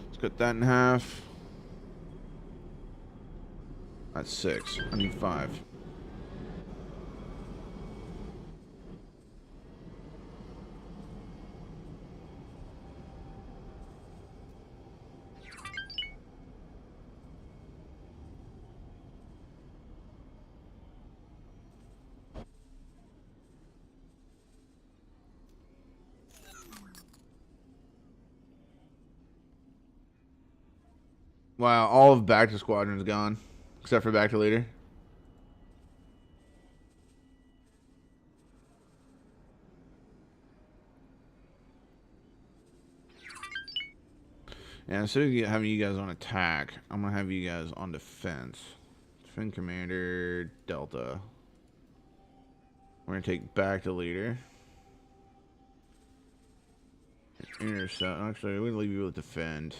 S1: Let's cut that in half. That's 6. I need 5. Wow, all of back to squadron's gone, except for back to leader. Yeah, instead of having you guys on attack, I'm gonna have you guys on defense. Defend commander, Delta. We're gonna take back to leader. Intercept. Actually, we're gonna leave you with defend.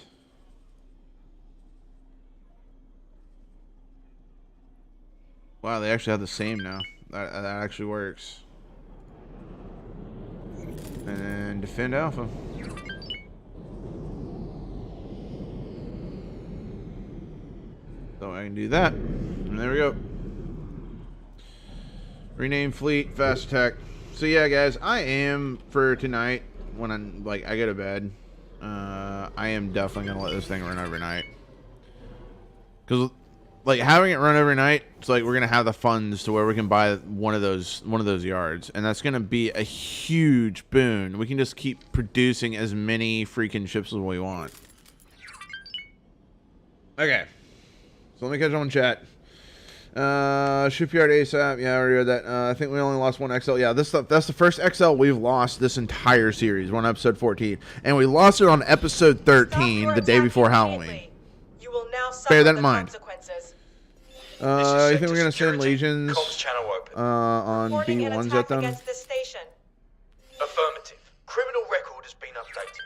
S1: Wow, they actually have the same now. That actually works. And then defend alpha. So I can do that. And there we go. Rename fleet, fast attack. So yeah, guys, I am for tonight when I go to bed. I am definitely gonna let this thing run overnight. Cause like having it run overnight, it's like we're gonna have the funds to where we can buy one of those yards, and that's gonna be a huge boon. We can just keep producing as many freaking ships as we want. Okay, so let me catch on chat. Shipyard ASAP. Yeah, I already read that. I think we only lost 1 XL. Yeah, that's the first XL we've lost this entire series. We're on episode 14, and we lost it on episode 13, the day before Halloween.
S5: You will now
S1: Bear that
S5: suffer
S1: in
S5: the
S1: mind.
S5: consequences.
S1: You think we're gonna send
S4: Security.
S1: legions
S4: Comms channel open.
S1: on
S5: Reporting an
S1: B1s
S5: attack
S1: at them?
S5: against this station.
S4: Affirmative. Criminal record has been updated.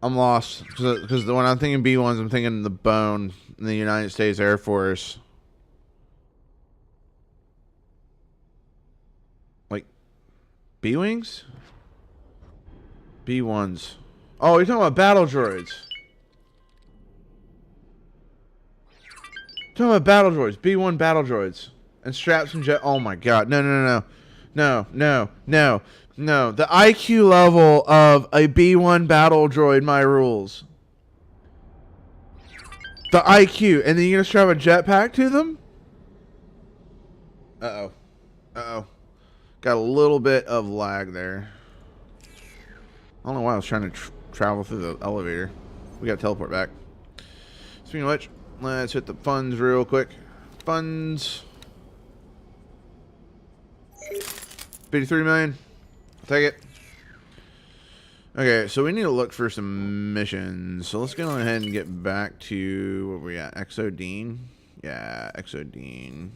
S1: I'm lost because when I'm thinking B1s, I'm thinking the bone in the United States Air Force. Like B-wings? B1s. Oh, you're talking about battle droids. Talking about battle droids, B1 battle droids, and straps and jet. Oh my God! No! The IQ level of a B1 battle droid, my rules. The IQ, and then you're gonna strap a jetpack to them? Uh oh. Got a little bit of lag there. I don't know why I was trying to travel through the elevator. We got to teleport back. Speaking of which, let's hit the funds real quick. Funds. 53 million. I'll take it. Okay, so we need to look for some missions. So let's go ahead and get back to what we got. Exodine. Yeah, Exodine.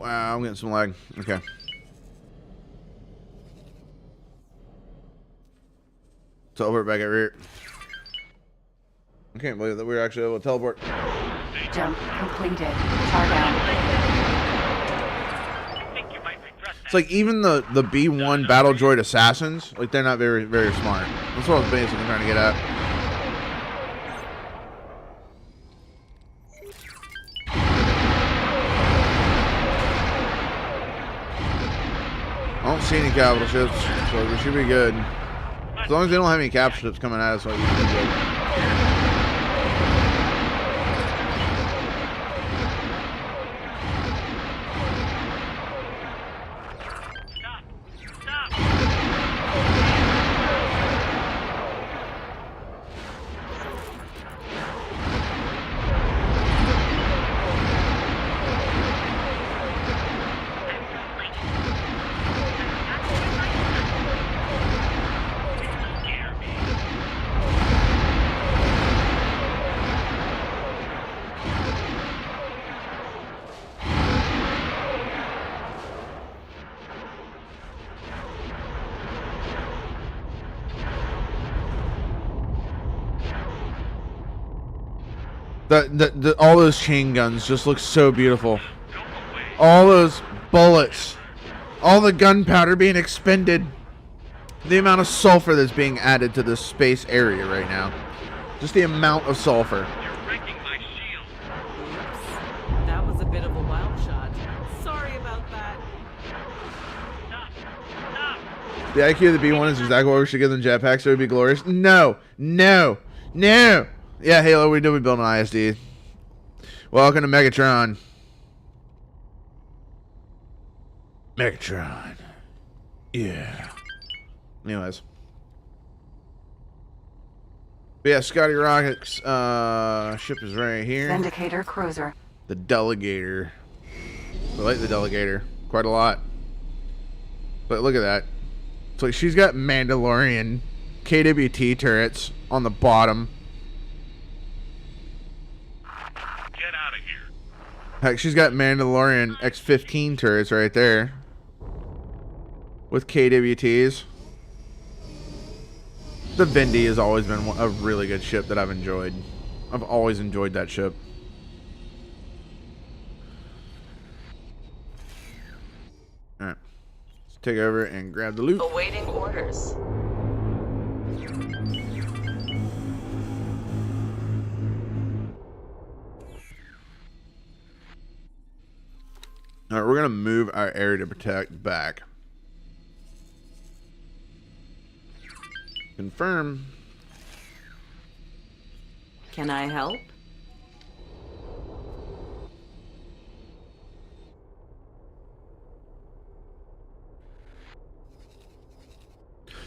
S1: Wow, I'm getting some lag. Okay. So we're back at rear. I can't believe that we were actually able to teleport.
S2: Jump completed. Tar down.
S3: I think you might regret
S1: It's
S3: that.
S1: like even the B1 battle droid assassins, like they're not very smart. That's what I was basically trying to get at. I don't see any capital ships, so we should be good. As long as they don't have any cap ships coming at us, like we should be good.
S3: Stop. Stop. Scare me.
S1: All those chain guns just look so beautiful.
S3: Go away.
S1: All those bullets, all the gunpowder being expended, the amount of sulfur that's being added to this space area right now. Just the amount of sulfur.
S3: You're breaking my shield.
S5: Oops. That was a bit of a wild shot. Sorry about that.
S3: Stop. Stop.
S1: The IQ of the B1 is exactly what we should give them jetpacks, so it would be glorious. No, no, no. Yeah, Halo, we do. We build an ISD. Welcome to Megatron. Megatron. Yeah. Anyways. But yeah, Scotty Rocket's ship is right here.
S2: Vindicator cruiser.
S1: The Delegator. I like the Delegator quite a lot. But look at that. It's like she's got Mandalorian KWT turrets on the bottom.
S3: Get out of here.
S1: Heck, she's got Mandalorian X-15 turrets right there. With KWTs. The Vindy has always been a really good ship that I've enjoyed. I've always enjoyed that ship. Alright. Let's take over and grab the loot.
S5: Awaiting orders.
S1: Alright, we're going to move our area to protect back. Confirm.
S5: Can I help?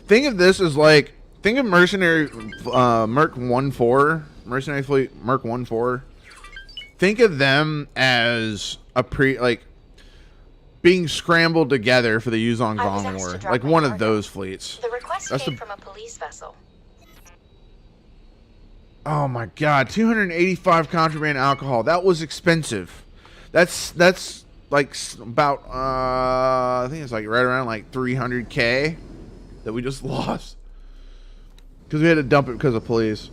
S1: Think of this as like, think of Mercenary Merc 1-4, Mercenary Fleet Merc 1-4. Think of them as a being scrambled together for the Yuzong
S7: I was
S1: Gong
S7: asked
S1: War.
S7: to drop
S1: Like
S7: my
S1: one of
S7: cargo.
S1: those fleets.
S7: The request
S1: That's
S7: came
S1: the-
S7: from a police vessel.
S1: Oh my god, 285 contraband alcohol. That was expensive. That's like about I think it's like right around like 300K that we just lost because we had to dump it because of police.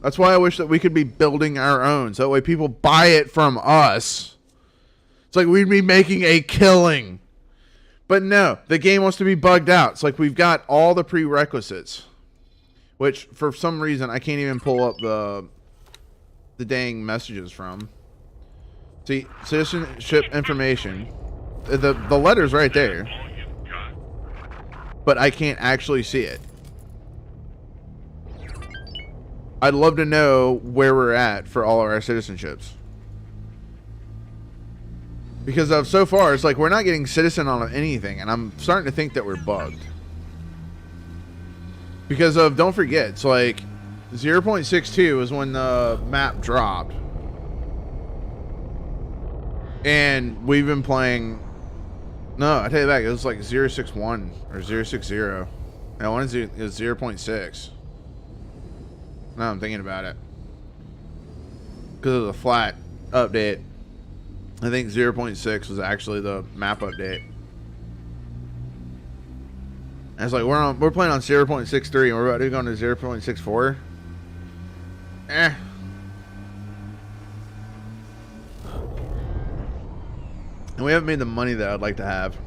S1: That's why I wish that we could be building our own, so that way people buy it from us. It's like we'd be making a killing. But no, the game wants to be bugged out. It's like we've got all the prerequisites, which for some reason I can't even pull up the dang messages from. See, citizenship information. The letter's right there,
S3: All you've got.
S1: but I can't actually see it. I'd love to know where we're at for all of our citizenships. Because of so far, it's like we're not getting citizen on anything, and I'm starting to think that we're bugged. Because of, don't forget, it's like 0.62 is when the map dropped. And we've been playing, no, I tell you that, it was like 0.61 or 0.60. I want to do it was 0.6. Now I'm thinking about it. Because of the flat update. I think 0.6 was actually the map update. And it's like we're playing on 0.63 and we're about to go into 0.64. And we haven't made the money that I'd like to have.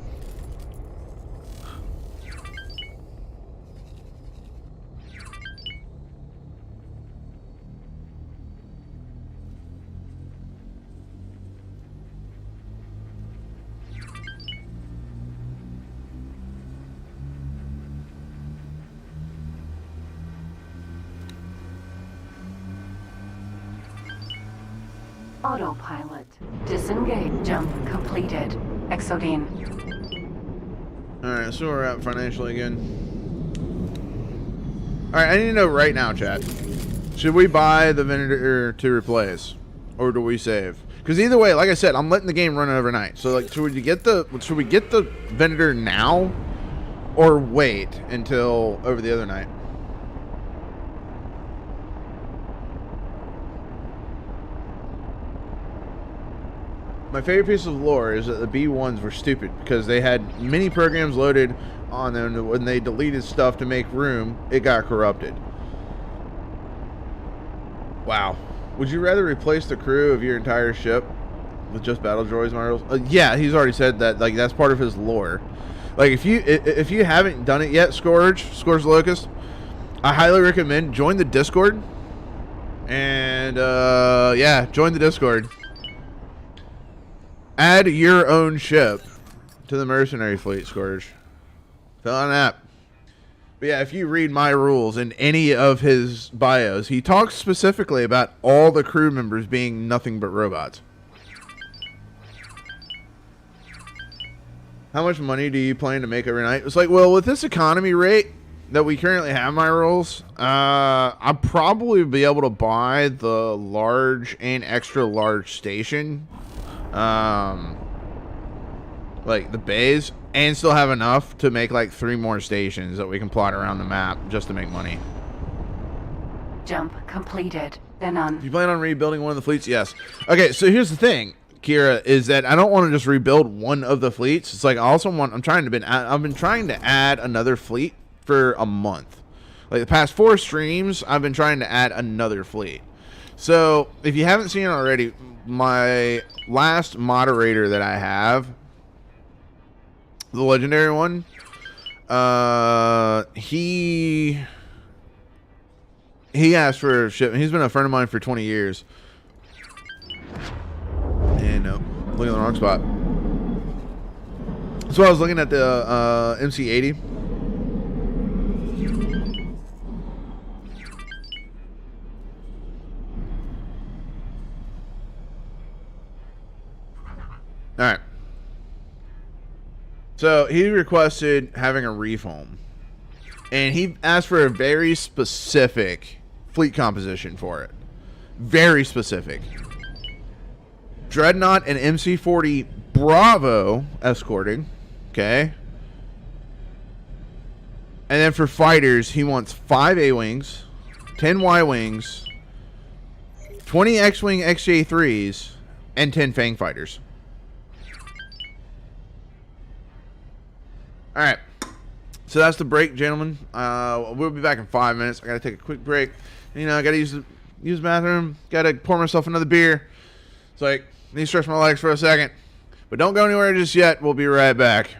S2: Autopilot. Disengage. Jump completed. Exodine.
S1: Alright, so we're at financially again. Alright, I need to know right now, chat. Should we buy the vendor to replace? Or do we save? Because either way, like I said, I'm letting the game run overnight. So like should we get the vendor now? Or wait until over the other night? My favorite piece of lore is that the B1s were stupid because they had many programs loaded on them, and when they deleted stuff to make room, it got corrupted. Wow. Would you rather replace the crew of your entire ship with just battle droids, Marils? Yeah, he's already said that. Like that's part of his lore. Like if you haven't done it yet, Scourge Locust, I highly recommend join the Discord. And yeah, join the Discord. Add your own ship to the Mercenary fleet, Scourge. Fill out an app. But yeah, if you read my rules in any of his bios, he talks specifically about all the crew members being nothing but robots. How much money do you plan to make every night? It's like, well, with this economy rate that we currently have my rules, I'll probably be able to buy the large and extra large station. Like the bays, and still have enough to make like 3 more stations that we can plot around the map just to make money.
S2: Jump completed. Then on.
S1: Do you plan on rebuilding one of the fleets? Yes. Okay, so here's the thing, Kira, is that I don't want to just rebuild one of the fleets. It's like I also want. I've been trying to add another fleet for a month. Like the past 4 streams, I've been trying to add another fleet. So if you haven't seen it already, my last moderator that I have, the legendary one, he asked for a ship. He's been a friend of mine for 20 years. And look at the wrong spot. So I was looking at the MC80. All right. So he requested having a reef home, and he asked for a very specific fleet composition for it. Very specific. Dreadnought and MC-40 Bravo escorting. Okay. And then for fighters, he wants 5 A-Wings, 10 Y-Wings, 20 X-Wing XJ3s, and 10 Fang fighters. All right, so that's the break, gentlemen. We'll be back in 5 minutes. I gotta take a quick break. You know, I gotta use the bathroom. Gotta pour myself another beer. It's like I need to stretch my legs for a second, but don't go anywhere just yet. We'll be right back.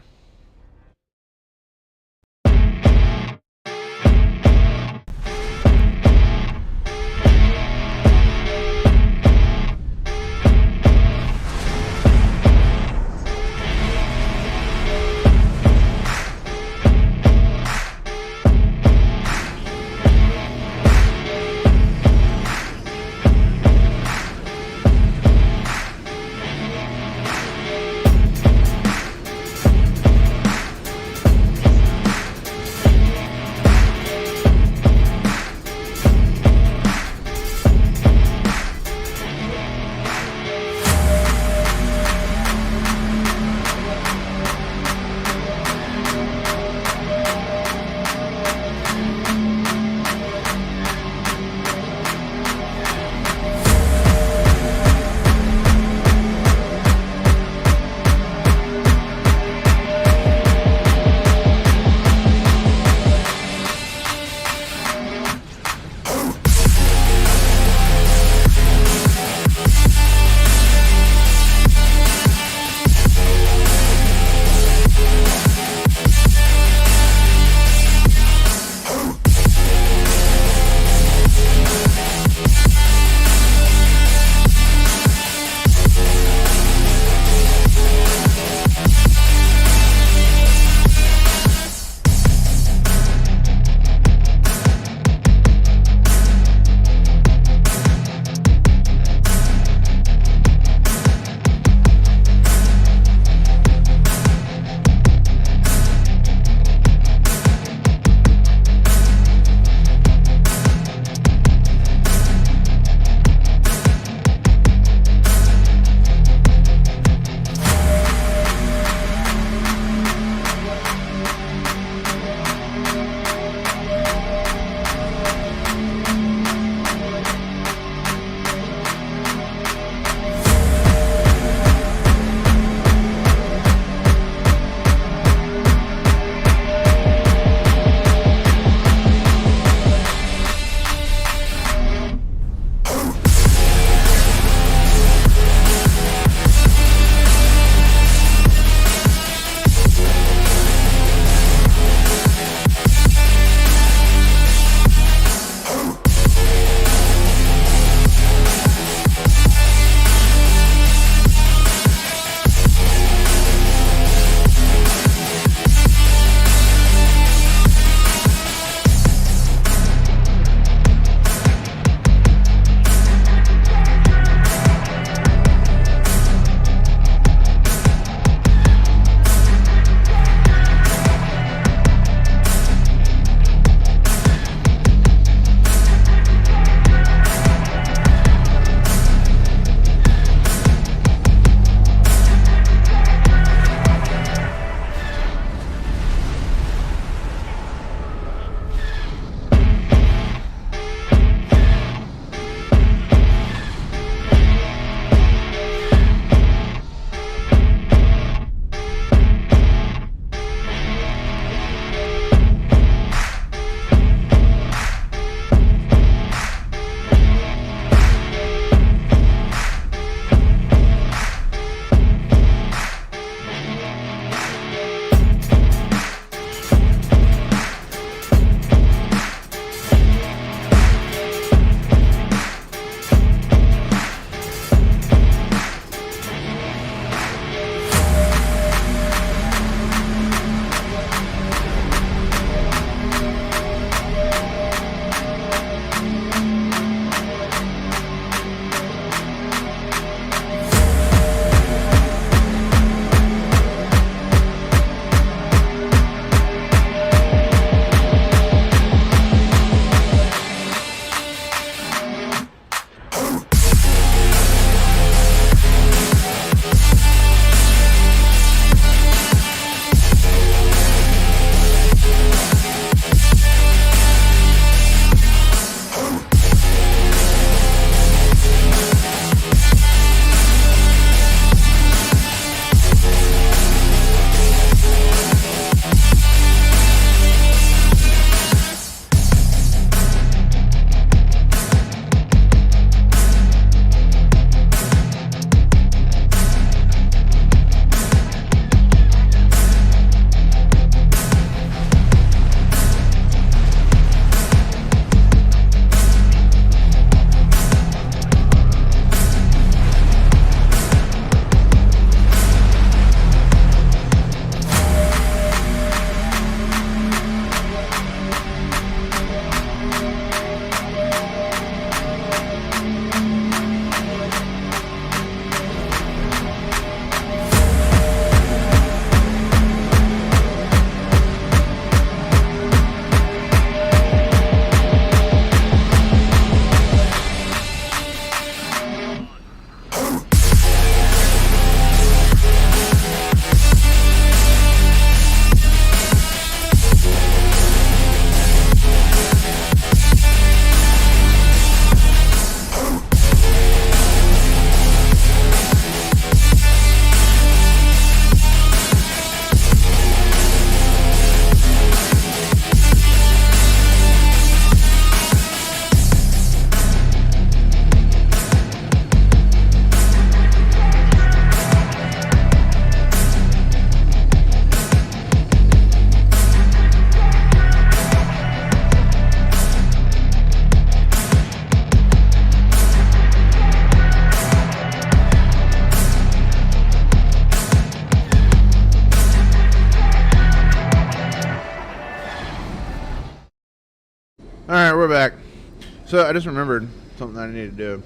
S1: So I just remembered something that I need to do.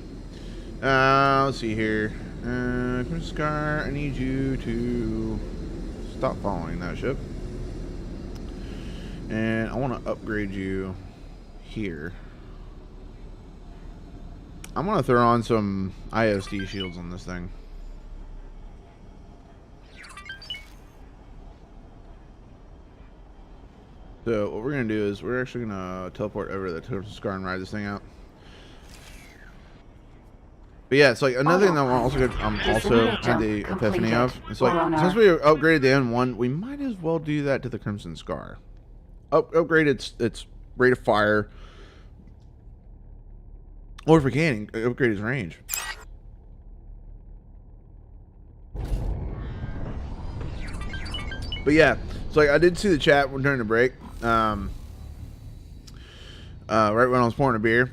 S1: Let's see here. Scar, I need you to stop following that ship. And I want to upgrade you here. I'm going to throw on some ISD shields on this thing. So what we're going to do is we're actually going to teleport over to the Crimson Scar and ride this thing out. But yeah, it's like another thing that I'm also had the epiphany of. It's like since we upgraded the N1, we might as well do that to the Crimson Scar. Upgrade its rate of fire, or if we can, upgrade its range. But yeah, so like I did see the chat during the break, right when I was pouring a beer.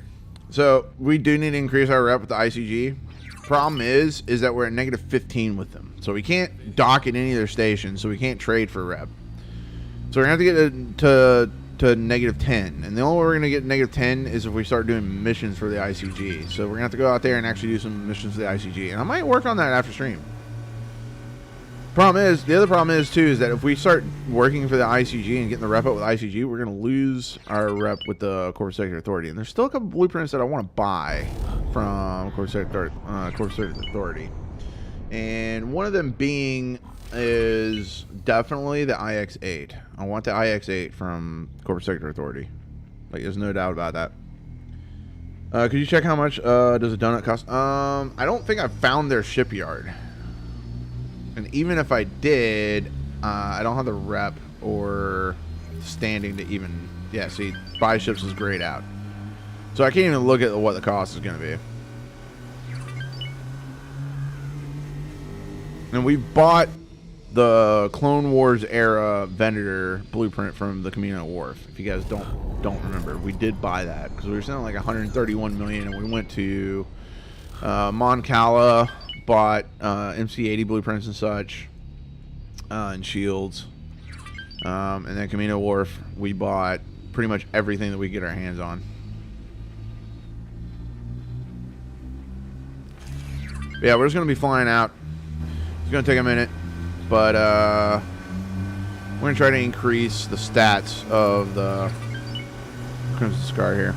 S1: So we do need to increase our rep with the ICG. Problem is that we're at negative 15 with them, so we can't dock at any of their stations, so we can't trade for rep. So we're gonna have to get to negative 10, and the only way we're gonna get negative 10 is if we start doing missions for the ICG. So we're gonna have to go out there and actually do some missions for the ICG, and I might work on that after stream. The other problem is too is that if we start working for the ICG and getting the rep up with ICG, we're gonna lose our rep with the Corporate Sector Authority. And there's still a couple blueprints that I want to buy from Corporate Sector Authority, and one of them being is definitely the IX-8. I want the IX-8 from Corporate Sector Authority. Like, there's no doubt about that. Could you check how much does a donut cost? I don't think I found their shipyard. And even if I did, I don't have the rep or standing to even... Yeah, see, buy ships is grayed out. So I can't even look at what the cost is going to be. And we bought the Clone Wars era vendor blueprint from the Camino Wharf. If you guys don't remember, we did buy that because we were selling like 131 million, and we went to Mon Cala, bought MC80 blueprints and such, and shields, and then Camino Wharf we bought pretty much everything that we get our hands on. But yeah, we're just gonna be flying out. It's gonna take a minute, but we're gonna try to increase the stats of the Crimson Scar here.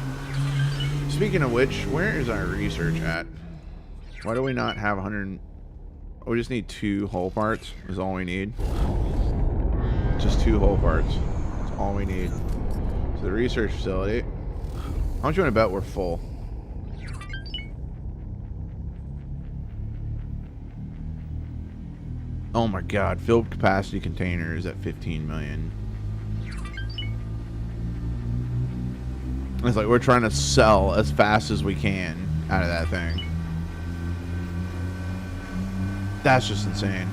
S1: Speaking of which, where is our research at? Why do we not have 100? Oh, we just need 2 hull parts is all we need. Just 2 hull parts. That's all we need. So the research facility. How much you want to bet we're full? Oh my god, filled capacity container is at 15 million. It's like we're trying to sell as fast as we can out of that thing. That's just insane.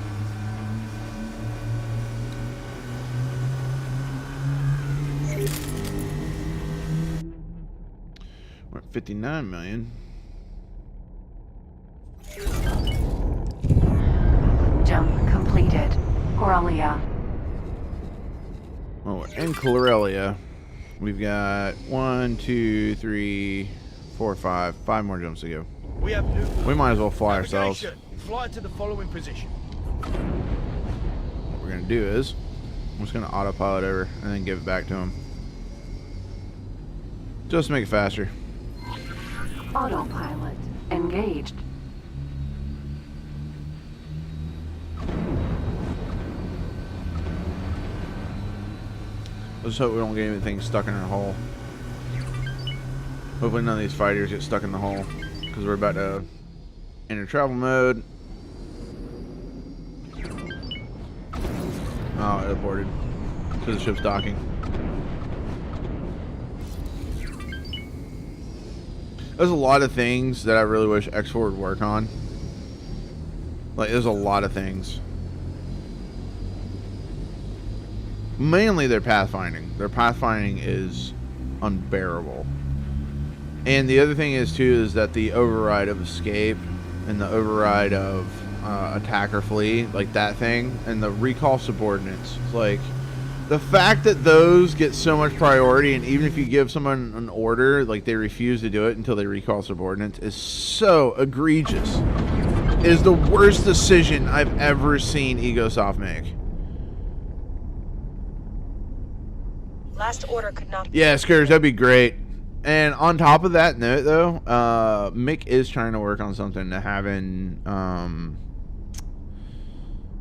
S1: We're at 59 million.
S2: Jump completed. Corellia.
S1: Oh, in Corellia, we've got 1, 2, 3, 4, 5 more jumps to go.
S7: We have new.
S1: We might as well fly ourselves.
S7: Fly to the following position.
S1: What we're gonna do is I'm just gonna autopilot over and then give it back to him. Just to make it faster.
S2: Autopilot engaged.
S1: Let's hope we don't get anything stuck in our hull. Hopefully none of these fighters get stuck in the hull, because we're about to enter travel mode. Oh, it aborted because the ship's docking. There's a lot of things that I really wish X4 would work on. Like, there's a lot of things. Mainly their pathfinding. Their pathfinding is unbearable. And the other thing is, too, is that the override of escape and the override of attacker flee, like that thing, and the recall subordinates. It's like, The fact that those get so much priority, and even if you give someone an order, like they refuse to do it until they recall subordinates, is so egregious. It is the worst decision I've ever seen Egosoft make.
S8: Last order could not be.
S1: Yeah, Scourge, that'd be great. And on top of that note, though, Mick is trying to work on something to having.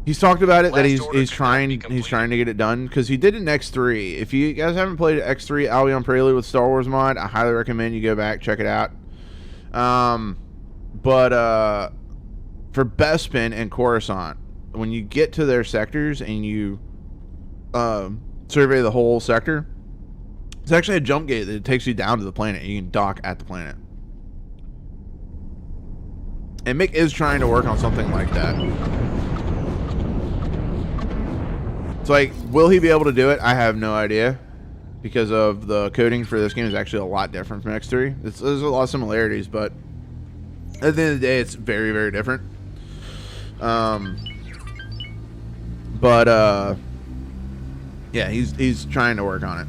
S1: He's talked about it that he's trying to get it done because he did it in X3. If you guys haven't played X3 Albion Prelude with Star Wars mod, I highly recommend you go back, check it out. But for Bespin and Coruscant, when you get to their sectors and you survey the whole sector, it's actually a jump gate that takes you down to the planet. You can dock at the planet. And Mick is trying to work on something like that. So, like, will he be able to do it? I have no idea. Because of the coding for this game is actually a lot different from X3. There's a lot of similarities, but at the end of the day, it's very, very different. Yeah, he's trying to work on it.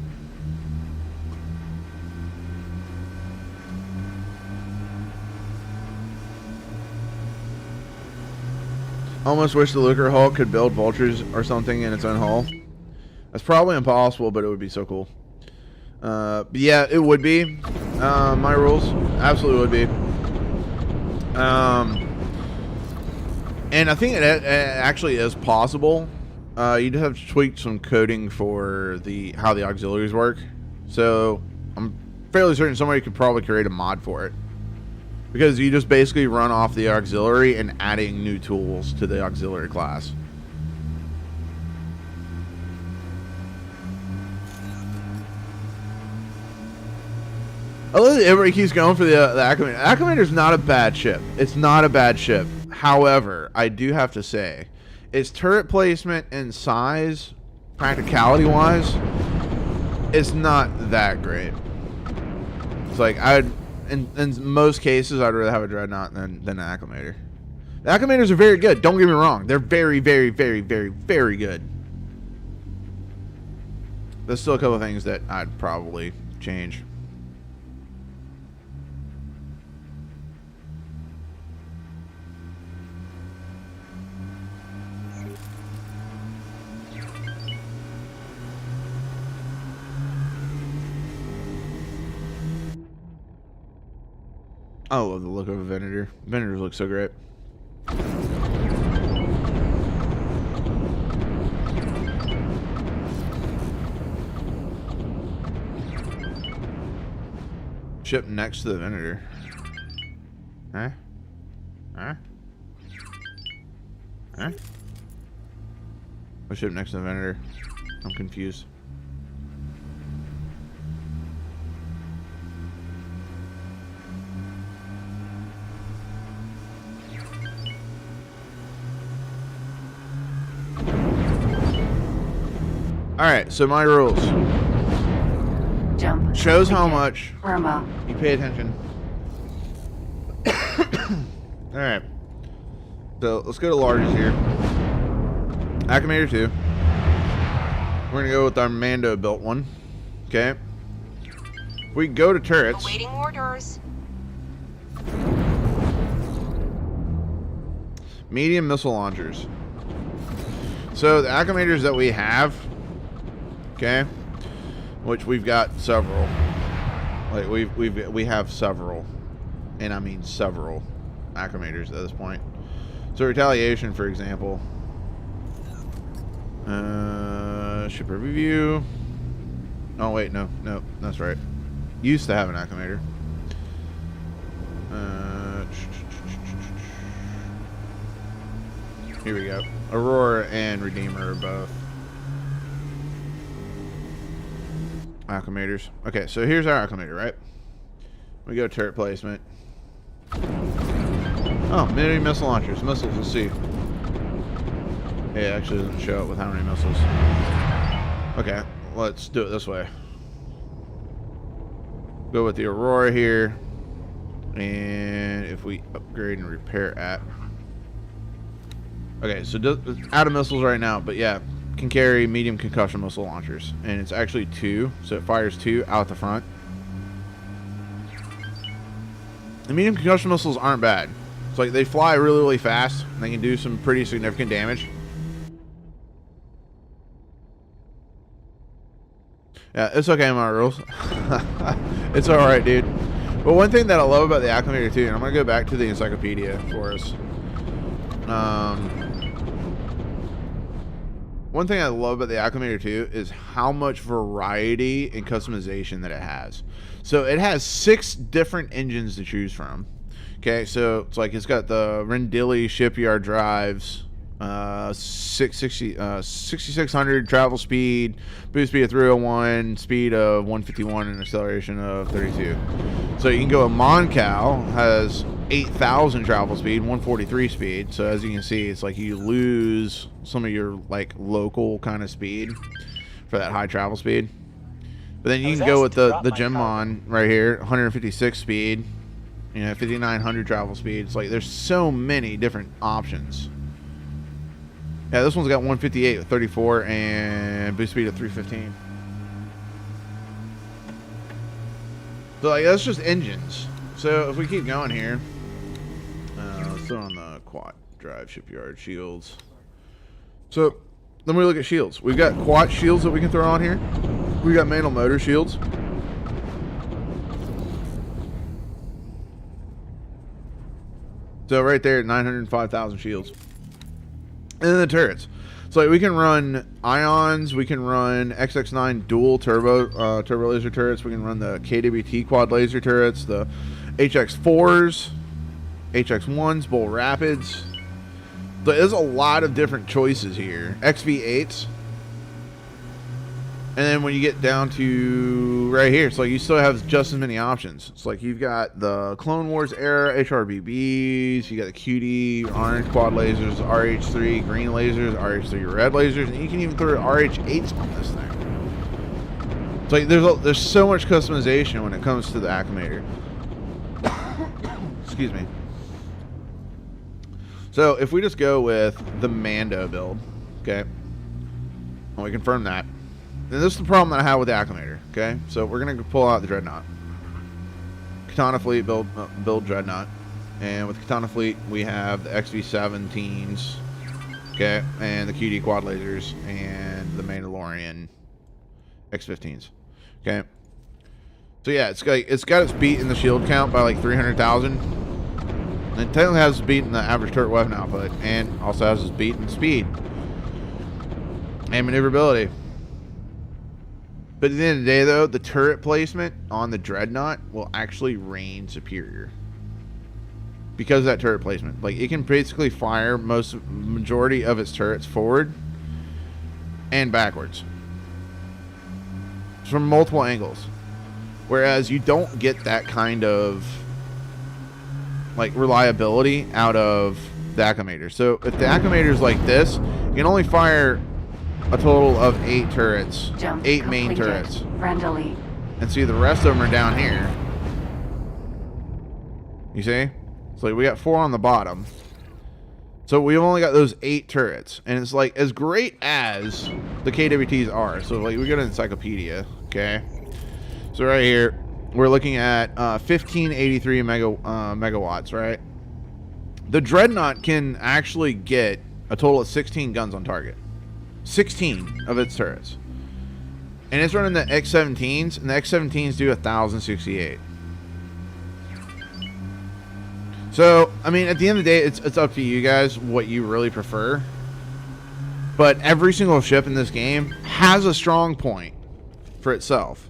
S1: Almost wish the Lucre hull could build vultures or something in its own hull. That's probably impossible, but it would be so cool. But yeah, it would be. My rules absolutely would be. And I think it actually is possible. You'd have to tweak some coding for how the auxiliaries work. So I'm fairly certain somebody could probably create a mod for it. Because you just basically run off the auxiliary and adding new tools to the auxiliary class. I love that everybody keeps going for the Acclimator. The Acclimator's not a bad ship. It's not a bad ship. However, I do have to say, its turret placement and size, practicality-wise, it's not that great. It's like, in most cases, I'd rather have a Dreadnought than an Acclimator. The Acclimators are very good. Don't get me wrong. They're very, very, very, very, very good. There's still a couple of things that I'd probably change. I love the look of a Venator. Venators look so great. Ship next to the Venator. Huh? Huh? Huh? What ship next to the Venator? I'm confused. Alright, so my rules.
S2: Jump.
S1: Shows how much
S2: Irma.
S1: you pay attention. Alright. So, let's go to largest here. Acclimator 2. We're going to go with our Mando built one. Okay. If we go to turrets.
S8: Awaiting orders.
S1: Medium missile launchers. So, the Acclimators that we have, okay, which we've got several. Like we have several, and I mean several Acclimators at this point. So Retaliation, for example. Ship review. Oh wait, no, that's right. Used to have an Acclimator. Here we go. Aurora and Redeemer are both Acclimators. Okay, so here's our Acclimator, right? We go turret placement. Oh, many missile launchers. Missiles, let's see. Hey, it actually doesn't show up with how many missiles. Okay, let's do it this way. Go with the Aurora here. And if we upgrade and repair at. Okay, so out of missiles right now, but yeah. can carry medium concussion missile launchers, and it's actually 2, so it fires 2 out the front. The medium concussion missiles aren't bad. It's like they fly really, really fast, and they can do some pretty significant damage. Yeah, it's okay, my rules. It's alright, dude. But one thing that I love about the Acclimator too, and I'm going to go back to the encyclopedia for us. One thing I love about the Acclimator 2 is how much variety and customization that it has. So it has 6 different engines to choose from. Okay, so it's like it's got the Rendili shipyard drives, 6600 travel speed, boost speed of 301, speed of 151, and acceleration of 32. So you can go. A Moncal has 8,000 travel speed, 143 speed. So as you can see, it's like you lose some of your like local kind of speed for that high travel speed. But then you can go with the Gemmon right here, 156 speed, 5,900 travel speed. It's like there's so many different options. Yeah, this one's got 158 with 34 and boost speed of 315. So like that's just engines. So if we keep going here, let's throw on the quad drive shipyard shields. So then we look at shields. We've got quad shields that we can throw on here. We got manual motor shields. So right there, 905,000 shields. And then the turrets. So like we can run ions, we can run XX9 dual turbo laser turrets, we can run the KWT quad laser turrets, the HX4s, HX1s, Bull Rapids. So there's a lot of different choices here. XV8s. And then when you get down to right here, it's like you still have just as many options. It's like you've got the Clone Wars era HRBBs, you got the QD orange quad lasers, RH3 green lasers, RH3 red lasers, and you can even throw RH8s on this thing. It's like there's so much customization when it comes to the Acclimator. Excuse me. So if we just go with the Mando build, okay, and we confirm that. And this is the problem that I have with the Acclimator, okay? So we're going to pull out the Dreadnought. Katana Fleet build Dreadnought. And with Katana Fleet, we have the XV-17s, okay? And the QD quad lasers and the Mandalorian X-15s, okay? So yeah, it's got its beat in the shield count by like 300,000. And it technically has its beat in the average turret weapon output. And also has its beat in speed. And maneuverability. But at the end of the day, though, the turret placement on the Dreadnought will actually reign superior. Because of that turret placement. Like, it can basically fire majority of its turrets forward and backwards. From multiple angles. Whereas you don't get that kind of, like, reliability out of the Acclimator. So, if the Acclimator is like this, you can only fire a total of 8 turrets,
S2: Jump
S3: 8
S2: main
S3: main turrets.
S2: Rendili.
S1: And see, the rest of them are down here. You see? So like we got 4 on the bottom. So we've only got those 8 turrets. And it's like, as great as the KWTs are. So like we got an encyclopedia, okay? So right here, we're looking at 1583 megawatts, right? The Dreadnought can actually get a total of 16 guns on target. 16 of its turrets. And it's running the X-17s, and the X-17s do 1,068. So, I mean, at the end of the day, it's up to you guys what you really prefer. But every single ship in this game has a strong point for itself.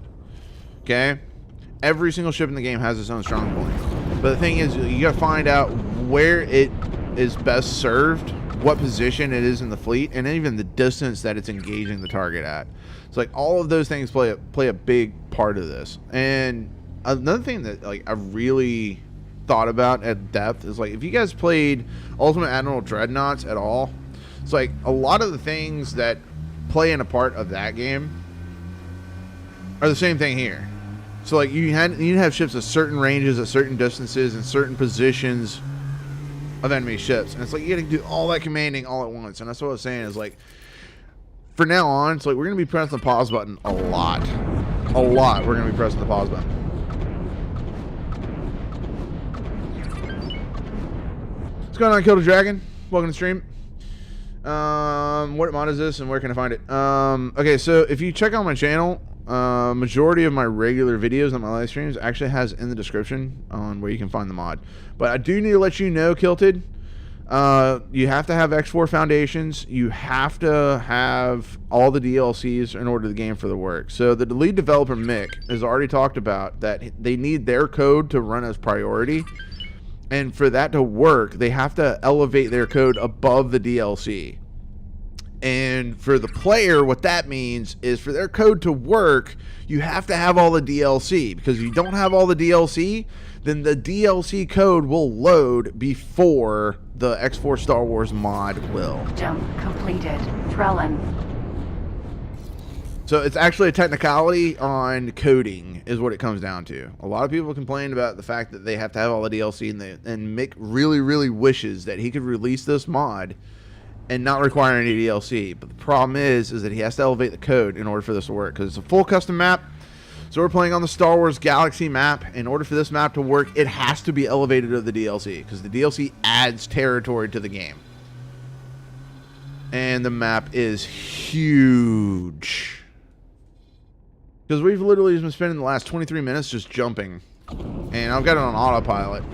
S1: Okay? Every single ship in the game has its own strong point. But the thing is, you gotta find out where it is best served, what position it is in the fleet, and even the distance that it's engaging the target at. It's like all of those things play a big part of this. And another thing that like I really thought about at depth is like if you guys played Ultimate Admiral Dreadnoughts at all, it's like a lot of the things that play in a part of that game are the same thing here. So like you have ships at certain ranges, at certain distances, and certain positions of enemy ships, and it's like you gotta do all that commanding all at once. And that's what I was saying is like for now on, it's like we're going to be pressing the pause button a lot. A lot we're going to be pressing the pause button. What's going on, Kill the Dragon? Welcome to the stream. What mod is this and where can I find it? Okay, so if you check out my channel, majority of my regular videos on my live streams actually has in the description on where you can find the mod. But I do need to let you know, Kilted, you have to have X4 foundations. You have to have all the DLCs in order for the game for the work. So the lead developer, Mick, has already talked about that they need their code to run as priority. And for that to work, they have to elevate their code above the DLC. And for the player, what that means is for their code to work, you have to have all the DLC. Because if you don't have all the DLC, then the DLC code will load before the X4 Star Wars mod will.
S2: Jump completed. Trellin.
S1: So it's actually a technicality on coding is what it comes down to. A lot of people complain about the fact that they have to have all the DLC, and Mick really, really wishes that he could release this mod and not require any DLC. But the problem is that he has to elevate the code in order for this to work, because it's a full custom map. So we're playing on the Star Wars Galaxy map. In order for this map to work, it has to be elevated to the DLC, because the DLC adds territory to the game. And the map is huge. Because we've literally been spending the last 23 minutes just jumping. And I've got it on autopilot.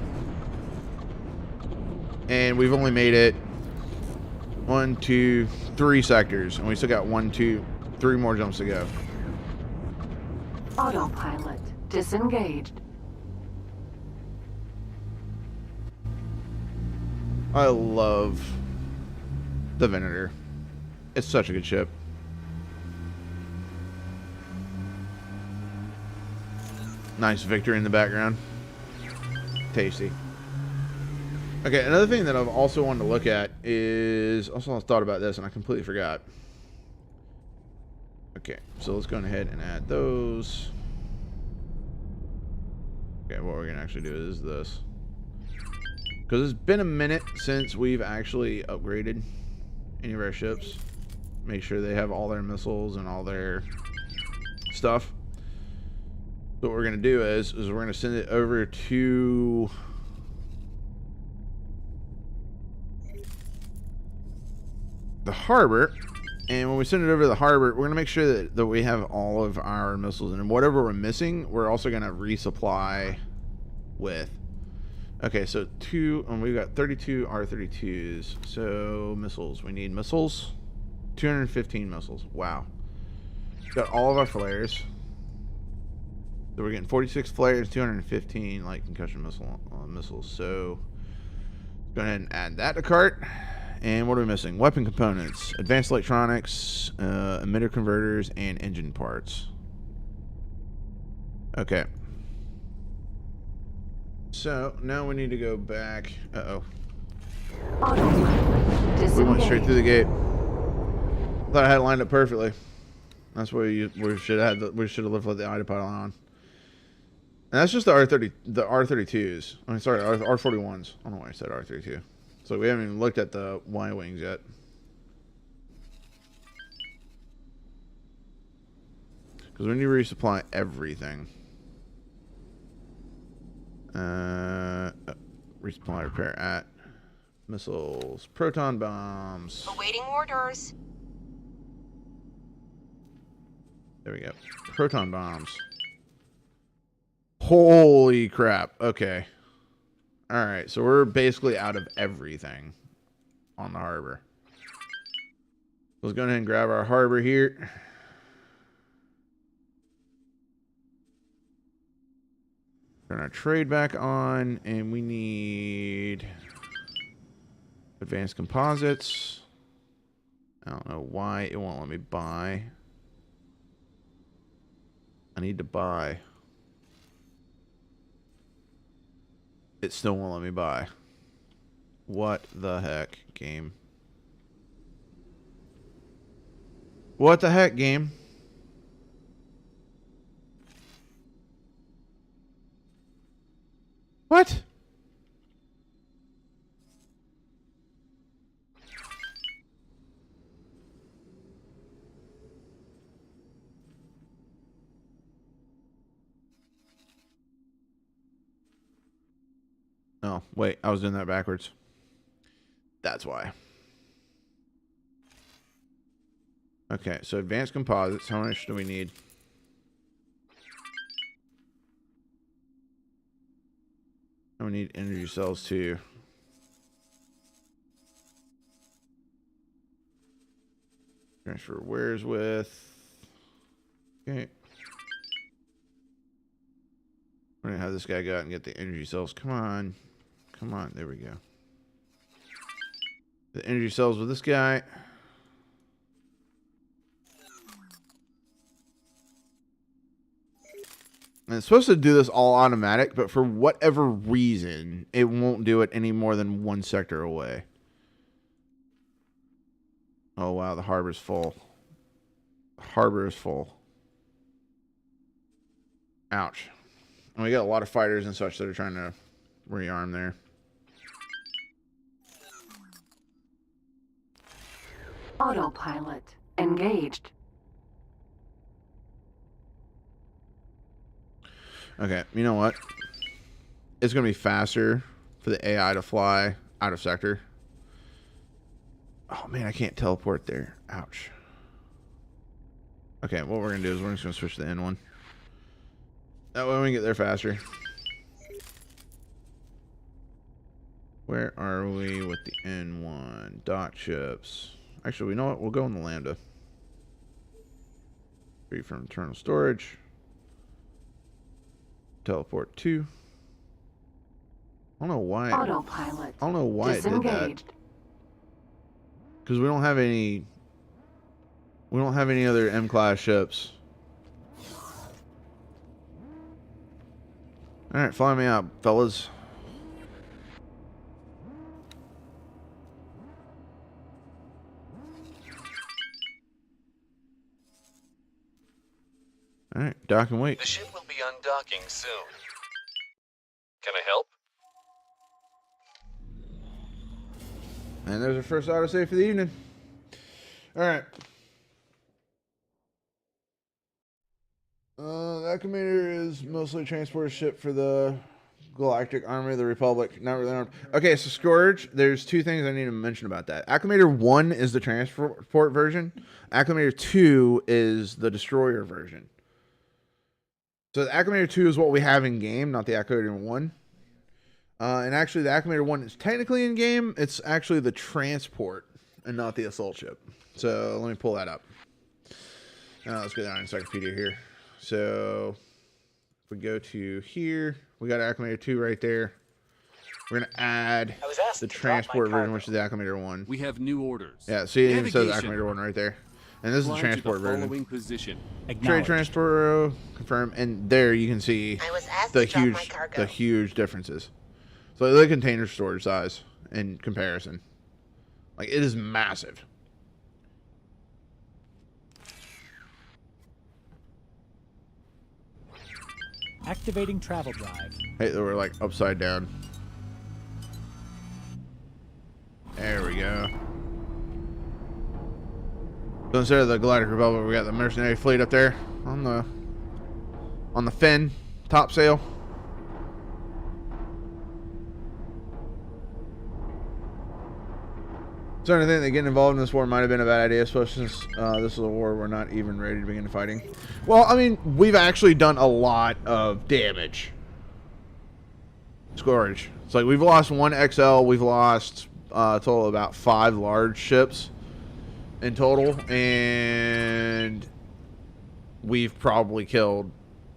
S1: And we've only made it 1, 2, 3 sectors. And we still got 1, 2, 3 more jumps to go.
S2: Autopilot disengaged.
S1: I love the Venator. It's such a good ship. Nice victory in the background. Tasty. Okay, another thing that I've also wanted to look at is... Also, I thought about this and I completely forgot. Okay, so let's go ahead and add those. Okay, what we're going to actually do is this. Because it's been a minute since we've actually upgraded any of our ships. Make sure they have all their missiles and all their stuff. So what we're going to do is we're going to send it over to the harbor. And when we send it over to the harbor, we're going to make sure that we have all of our missiles. And whatever we're missing, we're also going to resupply with. Okay, so we've got 32 R32s. So missiles. We need missiles. 215 missiles. Wow. Got all of our flares. So we're getting 46 flares, 215 light concussion missiles. So go ahead and add that to cart. And what are we missing? Weapon components, advanced electronics, emitter converters, and engine parts. Okay. So now we need to go back. Uh-oh. We went straight through the gate. Thought I had it lined up perfectly. That's where we should have left the autopilot on. And that's just the R32s. I mean, sorry, R41s. I don't know why I said R32. So we haven't even looked at the Y-wings yet. Because we need to resupply everything. Resupply repair at missiles, proton bombs.
S8: Awaiting orders.
S1: There we go. Proton bombs. Holy crap. Okay. Alright, so we're basically out of everything on the harbor. Let's go ahead and grab our harbor here. Turn our trade back on, and we need advanced composites. I don't know why it won't let me buy. I need to buy. It still won't let me buy. What the heck, game? What the heck, game? What? Oh, wait. I was doing that backwards. That's why. Okay, so advanced composites. How much do we need? We need energy cells too. Transfer where's with. Okay. We're gonna have this guy go out and get the energy cells. Come on. Come on. There we go. The energy cells with this guy. And it's supposed to do this all automatic, but for whatever reason, it won't do it any more than one sector away. Oh, wow. The harbor's full. The harbor is full. Ouch. And we got a lot of fighters and such that are trying to rearm there.
S2: Autopilot engaged.
S1: Okay, you know what? It's going to be faster for the AI to fly out of sector. Oh, man, I can't teleport there. Ouch. Okay, what we're going to do is we're just going to switch to the N1. That way we can get there faster. Where are we with the N1? Dock ships. Actually, you know what? We'll go in the Lambda. Free from internal storage. Teleport 2. I don't know why.
S2: Autopilot.
S1: I don't know why it did that. Because we don't have any. We don't have any other M-class ships. All right, fly me out, fellas. All right, dock and wait.
S4: The ship will be undocking soon. Can I help?
S1: And there's our first autosave for the evening. All right. The Acclimator is mostly a transport ship for the Galactic Army of the Republic. Not really armed. Okay, so Scourge, there's two things I need to mention about that. Acclimator 1 is the transport version. Acclimator 2 is the destroyer version. So the Acclimator 2 is what we have in game, not the Acclimator 1. And actually, the Acclimator 1 is technically in game. It's actually the transport and not the assault ship. So let me pull that up. Let's go down Encyclopedia here. So if we go to here, we got Acclimator 2 right there. We're going to add the transport version, which is the Acclimator 1.
S9: We have new orders.
S1: Yeah, see, it says Acclimator 1 right there. And this is the transport version.
S9: Position.
S1: Trade transport confirm, and there you can see the huge differences. So the container storage size in comparison, like it is massive.
S10: Activating travel drive.
S1: Hey, they were like upside down. There we go. So instead of the Galactic Republic, we got the Mercenary fleet up there on the fin top sail. So I think that getting involved in this war might have been a bad idea, especially since this is a war we're not even ready to begin fighting. Well, I mean, we've actually done a lot of damage. Scourge. It's like we've lost 1 XL, we've lost a total of about 5 large ships in total, and we've probably killed,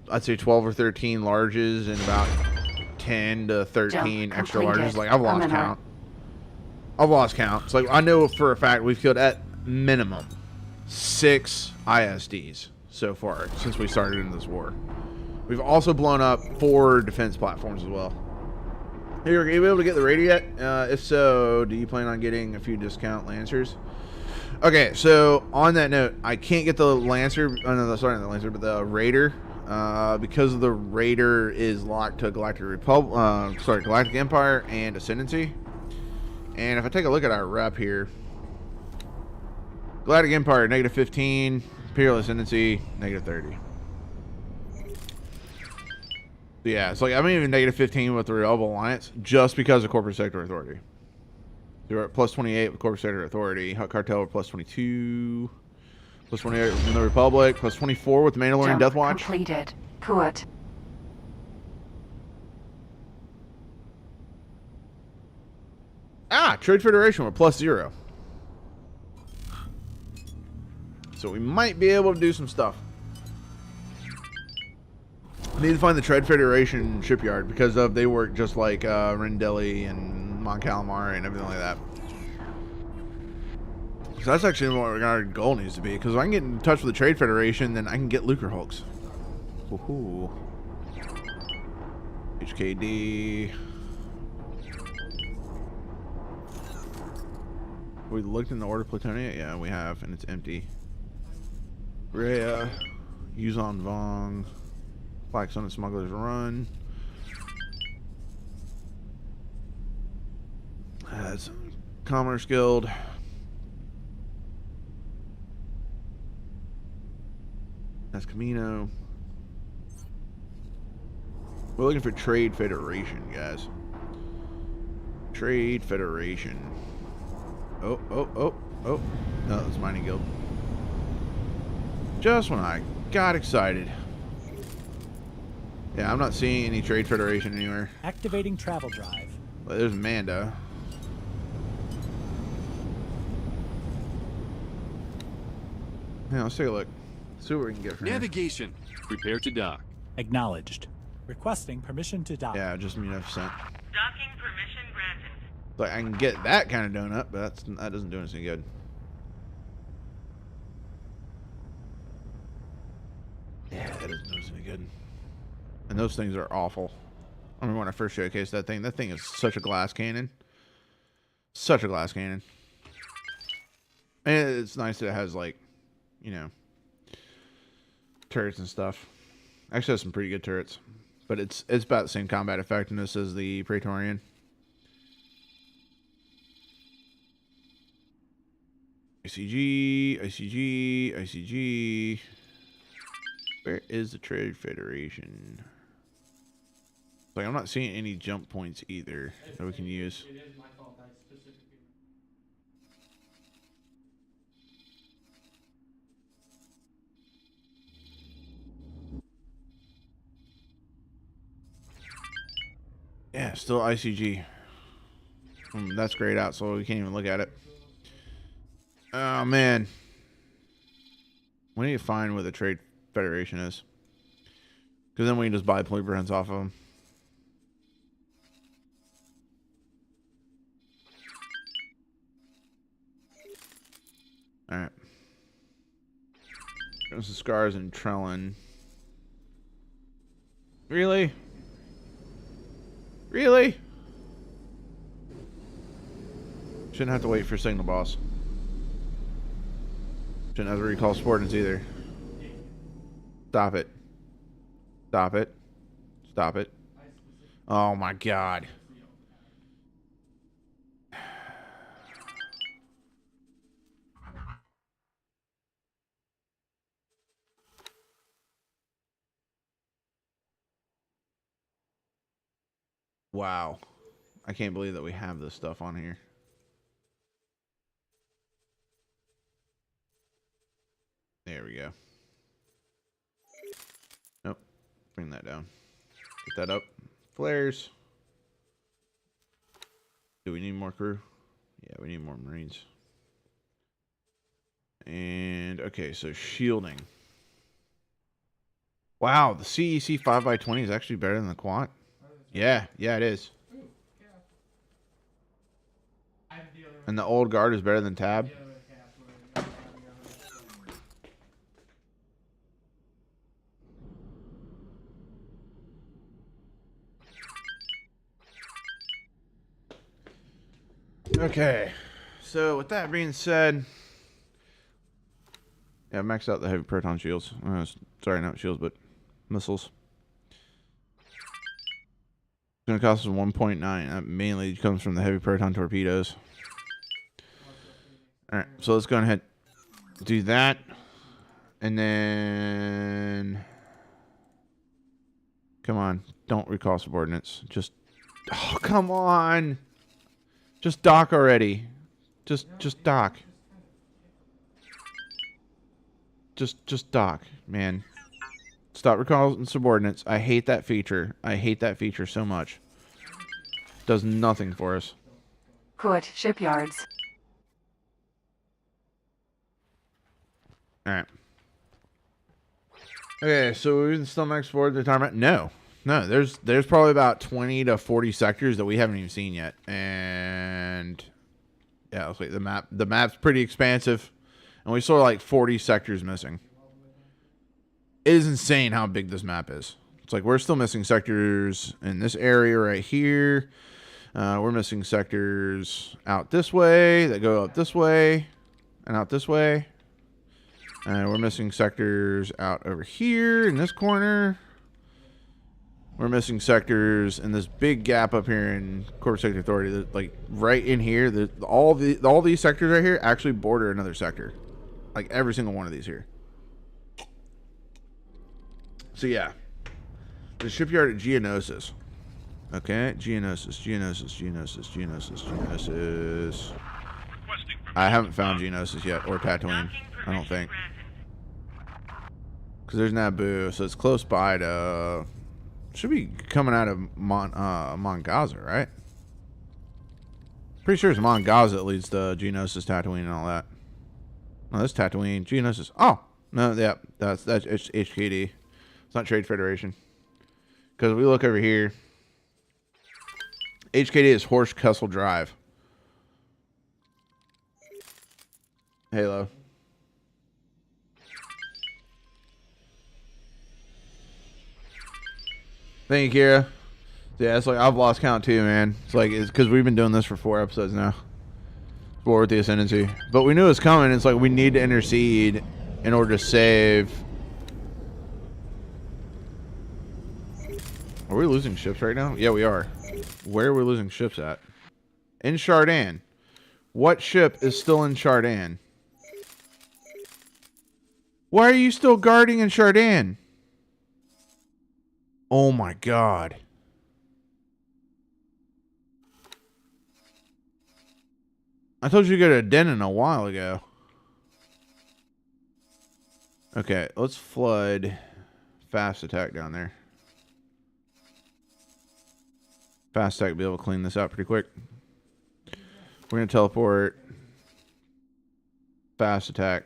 S1: I'd say 12 or 13 larges and about 10 to 13 extra larges. Like, I've lost count. I've lost count. It's like, I know for a fact we've killed at minimum 6 ISDs so far since we started in this war. We've also blown up 4 defense platforms as well. Hey, are you able to get the radio yet? If so, do you plan on getting a few discount Lancers? Okay, so on that note, I can't get the Lancer. Oh, no, sorry, not the Lancer, but the Raider. Because the Raider is locked to Galactic Galactic Empire and Ascendancy. And if I take a look at our rep here, Galactic Empire, -15, Imperial Ascendancy, -30. So So yeah, it's like I'm even -15 with the Rebel Alliance just because of Corporate Sector Authority. They're at +28 with Corporate Sector Authority. Hut Cartel are +22. +28 with the Republic. +24 with the Mandalorian
S2: Jump
S1: Death Watch.
S2: completed. Put.
S1: Ah, Trade Federation with +0. So we might be able to do some stuff. I need to find the Trade Federation shipyard because they work just like Rendeli and Mon Calamari and everything like that. So that's actually what our goal needs to be, because if I can get in touch with the Trade Federation, then I can get Lucre Hulks. Woohoo. HKD. We looked in the Order of Platonia? Yeah, we have, and it's empty. Rhea. Yuzon Vong. Black Sun and Smugglers Run. That's Commerce Guild. That's Camino. We're looking for Trade Federation, guys. Trade Federation. Oh. No, that's Mining Guild. Just when I got excited. Yeah, I'm not seeing any Trade Federation anywhere.
S10: Activating travel drive.
S1: Well, there's Manda. Yeah, let's take a look. See what we can get from here.
S9: Navigation. Prepare to dock.
S10: Acknowledged. Requesting permission to dock.
S1: Yeah, just munificent.
S5: Docking permission granted.
S1: Like I can get that kind of donut, but that doesn't do anything good. Yeah, that doesn't do us any good. And those things are awful. I remember when I first showcased that thing. That thing is such a glass cannon. Such a glass cannon. And it's nice that it has, like, you know, turrets and stuff. Actually has some pretty good turrets. But it's about the same combat effectiveness as the Praetorian. ICG. Where is the Trade Federation? Like, I'm not seeing any jump points either that we can use.
S11: It is my fault. I specifically.
S1: Yeah, still ICG. That's grayed out, so we can't even look at it. Oh, man. We need to find where the Trade Federation is. Because then we can just buy blueprints off of them. Alright. There's the Scars and Trellin. Really? Really? Shouldn't have to wait for Signal Boss. Shouldn't have to recall Sportants either. Stop it. Stop it. Stop it. Oh my god. Wow. I can't believe that we have this stuff on here. There we go. Nope. Bring that down. Get that up. Flares. Do we need more crew? Yeah, we need more Marines. And, okay, so shielding. Wow, the CEC 5x20 is actually better than the Quant. Yeah, it is. And the old guard is better than Tab. Okay, so with that being said, yeah, maxed out the heavy proton shields. Sorry, not shields, but missiles. It's going to cost us 1.9. That mainly comes from the heavy proton torpedoes. Alright, so let's go ahead and do that. And then... Come on. Don't recall subordinates. Just, oh, come on. Just dock already. Just dock. Just dock, man. Stop recalling subordinates. I hate that feature. I hate that feature so much. Does nothing for us.
S2: Put shipyards.
S1: All right. Okay, so we can still explore the time. No, there's probably about 20 to 40 sectors that we haven't even seen yet, and yeah, let's wait. The map's pretty expansive, and we saw like 40 sectors missing. It is insane how big this map is. It's like we're still missing sectors in this area right here. We're missing sectors out this way that go up this way and out this way. We're missing sectors out over here in this corner. We're missing sectors in this big gap up here in Corporate Sector Authority. That, like right in here, all these sectors right here actually border another sector. Like every single one of these here. So yeah, the shipyard at Geonosis. Okay, Geonosis. I haven't found Geonosis yet, or Tatooine. I don't think. Because there's Naboo, so it's close by to... Should be coming out of Mongaza, right? Pretty sure it's Mongaza that leads to Geonosis, Tatooine, and all that. No, that's Tatooine. Geonosis. Oh! No, yeah. That's HKD. It's not Trade Federation. Because we look over here. HKD is Horse Kessel Drive. Halo. Thank you, Kira. Yeah, it's like I've lost count too, man. It's like it's because we've been doing this for 4 episodes now. War with the Ascendancy, but we knew it was coming. It's like we need to intercede in order to save. Are we losing ships right now? Yeah, we are. Where are we losing ships at? In Chardin. What ship is still in Chardin? Why are you still guarding in Chardin? Oh my god. I told you to go to Denon a while ago. Okay, let's flood fast attack down there. Fast attack will be able to clean this out pretty quick. We're going to teleport fast attack.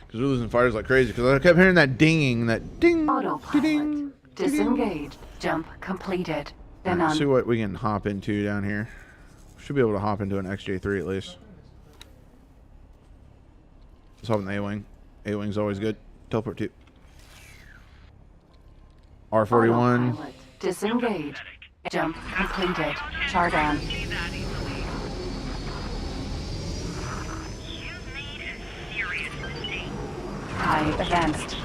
S1: Because we're losing fighters like crazy. Because I kept hearing that dinging, that ding, ding.
S2: Disengaged. Jump completed. Then
S1: Let's see what we can hop into down here. Should be able to hop into an XJ3 at least. Let's hop in the A-Wing. A-Wing's always good. Teleport to R41.
S2: Autopilot. Disengaged. Jump completed. Chardin. High advanced.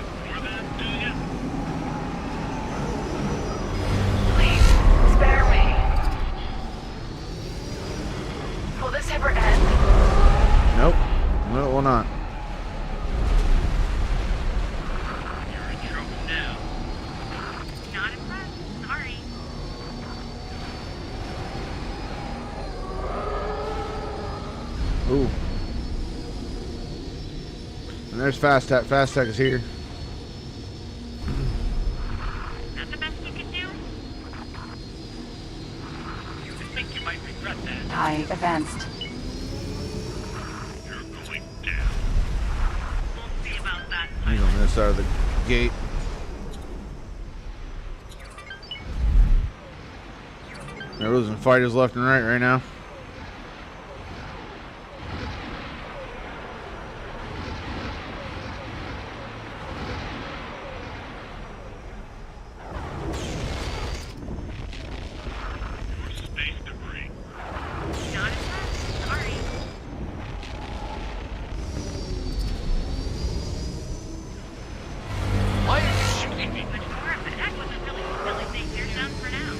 S8: Please, spare me. Will this ever end?
S1: Nope. No, it will not.
S3: You're in trouble now. Not impressed. Sorry.
S1: Ooh. And there's fast attack. Fast attack is here.
S3: That the best you can do? I think you might regret that.
S2: High advanced.
S3: You're going down. We'll see about that.
S1: He's on this side of the gate. They're losing fighters left and right now.
S3: Space debris. Not impressed. Sorry.
S4: Why are you shooting me?
S3: Much more, but that wasn't really safe. They're done for now.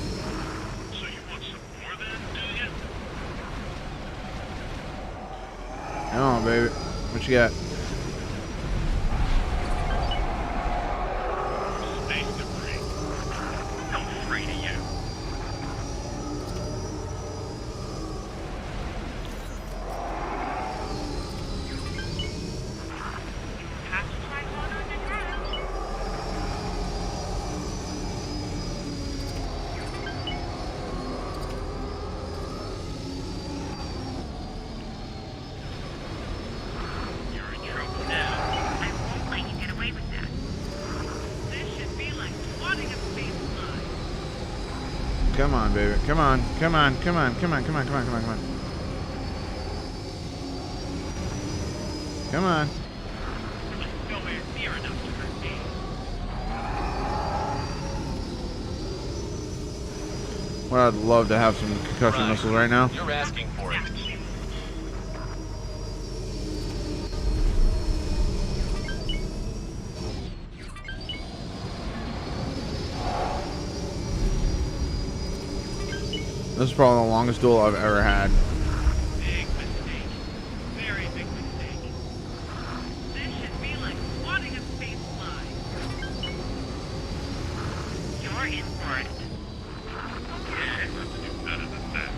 S3: So you want some more then, do you?
S1: Come on, baby. What you got?
S3: Space debris.
S1: Come on, baby. Come on. Come on. Come on. Come on. Come on. Come on. Come on. Come on. Come on.
S3: Nowhere near enough to hurt me.
S1: Well, I'd love to have some concussion missiles right now.
S4: You're asking for it.
S1: This is probably the longest duel I've ever had.
S3: Big mistake. Very big mistake. This should be like wanting a space fly. You're in for it. Okay, let's do better than that.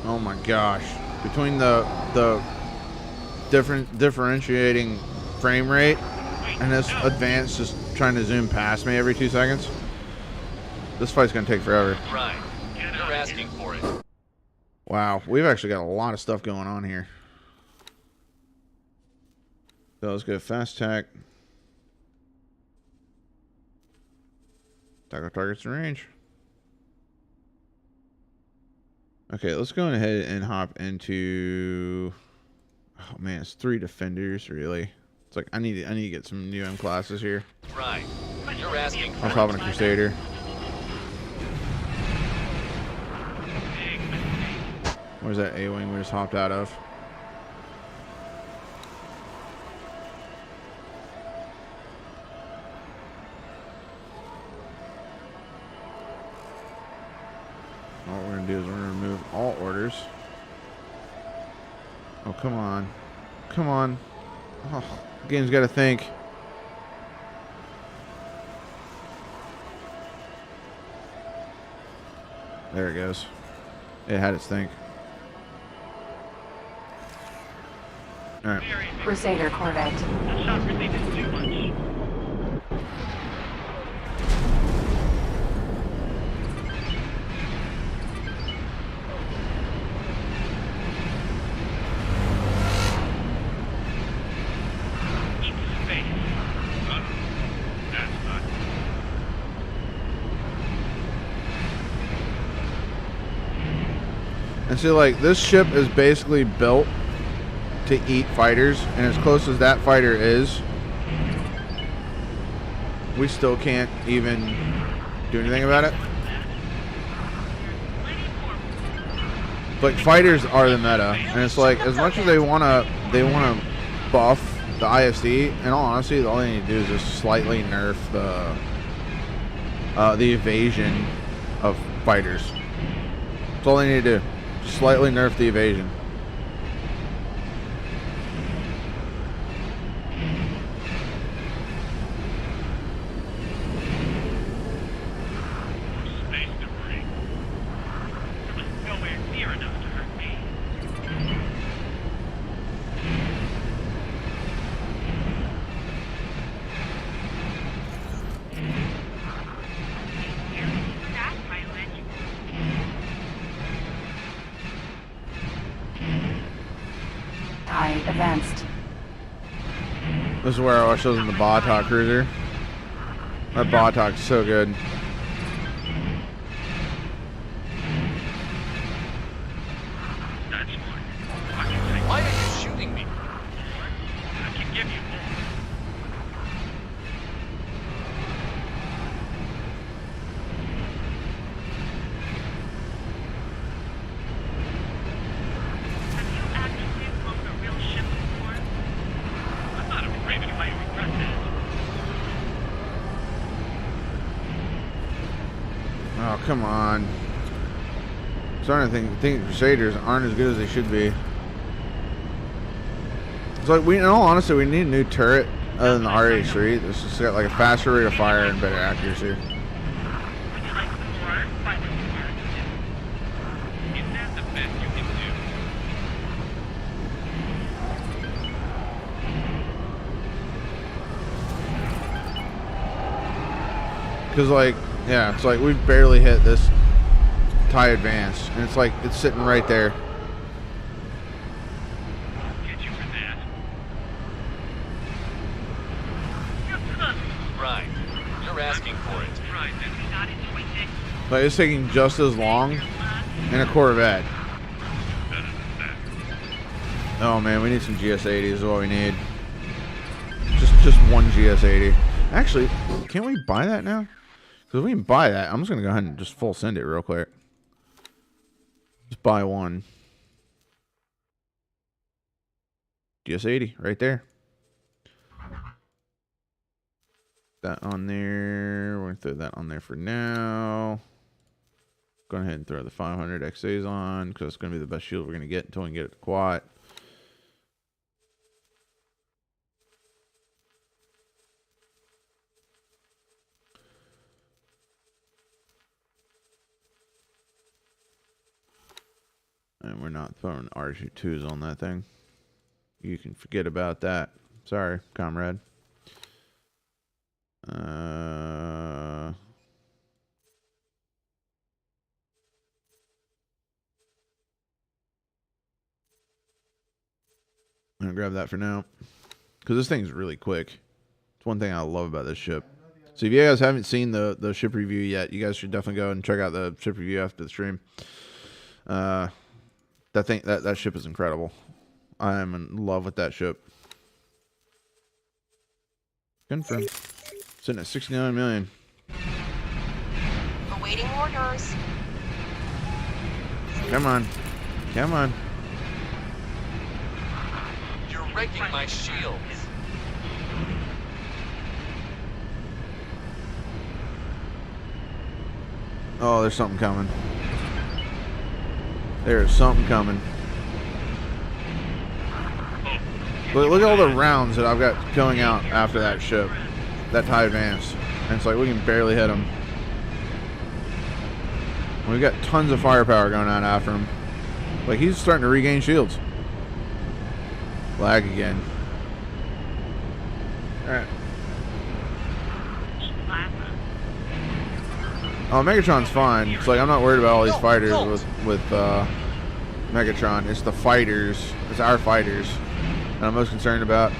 S1: Oh my gosh. Between the differentiating frame rate and this advance just trying to zoom past me every 2 seconds, this fight's gonna take forever.
S4: Right. You're asking for it.
S1: Wow, we've actually got a lot of stuff going on here. So let's go fast tech. Tackle targets in range. Okay, let's go ahead and hop into. Oh man, it's 3 defenders really. It's like I need to get some new M classes here.
S4: Right. You're asking
S1: I
S4: for
S1: was
S4: it.
S1: hopping a Crusader. Where's that A-wing we just hopped out of? All we're gonna do is we're gonna remove all orders. Oh, come on. Come on. Oh, the game's gotta think. There it goes. It had its think. Alright.
S2: Crusader Corvette.
S3: The shot really didn't do much.
S1: And see, like, this ship is basically built to eat fighters, and as close as that fighter is, we still can't even do anything about it. Like, fighters are the meta, and it's like, as much as they wanna buff the IFC, in all honesty, all they need to do is just slightly nerf the evasion of fighters. That's all they need to do. Just slightly nerf the evasion.
S3: Space debris. There was nowhere near enough to hurt me. That's my legend.
S2: I advanced.
S1: This is where I was choosing the Batak cruiser. That Batak's so good.
S3: That's fine.
S4: Why are you shooting me?
S3: I can give you more. Have you actually flown a real ship before? I'm not afraid of how you regret that.
S1: Oh, come on. Starting to think Crusaders aren't as good as they should be. It's like, in all honesty, we need a new turret other than the RH3. This has got like a faster rate of fire and better accuracy.
S3: Would you like some more? Find what you learned. Is that the best you can do?
S1: Because, like, yeah, it's like we barely hit this TIE advance, and it's like it's sitting right there.
S3: I'll get you for that.
S4: You're asking for it.
S3: Right, then not enjoying it.
S1: Like, it's taking just as long in a Corvette. Oh man, we need some GS80 is what we need. Just one GS80. Actually, can we buy that now? Because if we can buy that, I'm just going to go ahead and just full send it real quick. Just buy one. GS80 right there. That on there. We're going to throw that on there for now. Go ahead and throw the 500 XAs on because it's going to be the best shield we're going to get until we can get it to quad. And we're not throwing RG2s on that thing. You can forget about that. Sorry, comrade. I'm gonna grab that for now. Because this thing's really quick. It's one thing I love about this ship. So if you guys haven't seen the ship review yet, you guys should definitely go and check out the ship review after the stream. That ship is incredible. I am in love with that ship. Confirm. Sitting at 69 million.
S8: Awaiting orders.
S1: Come on. Come on.
S4: You're wrecking my shields.
S1: Oh, there's something coming. There's something coming. Look at all the rounds that I've got going out after that ship. That TIE Advance. And it's like we can barely hit him. We've got tons of firepower going out after him. Like, he's starting to regain shields. Lag again. Alright. Oh, Megatron's fine. It's like I'm not worried about all these fighters with Megatron. It's the fighters. It's our fighters that I'm most concerned about.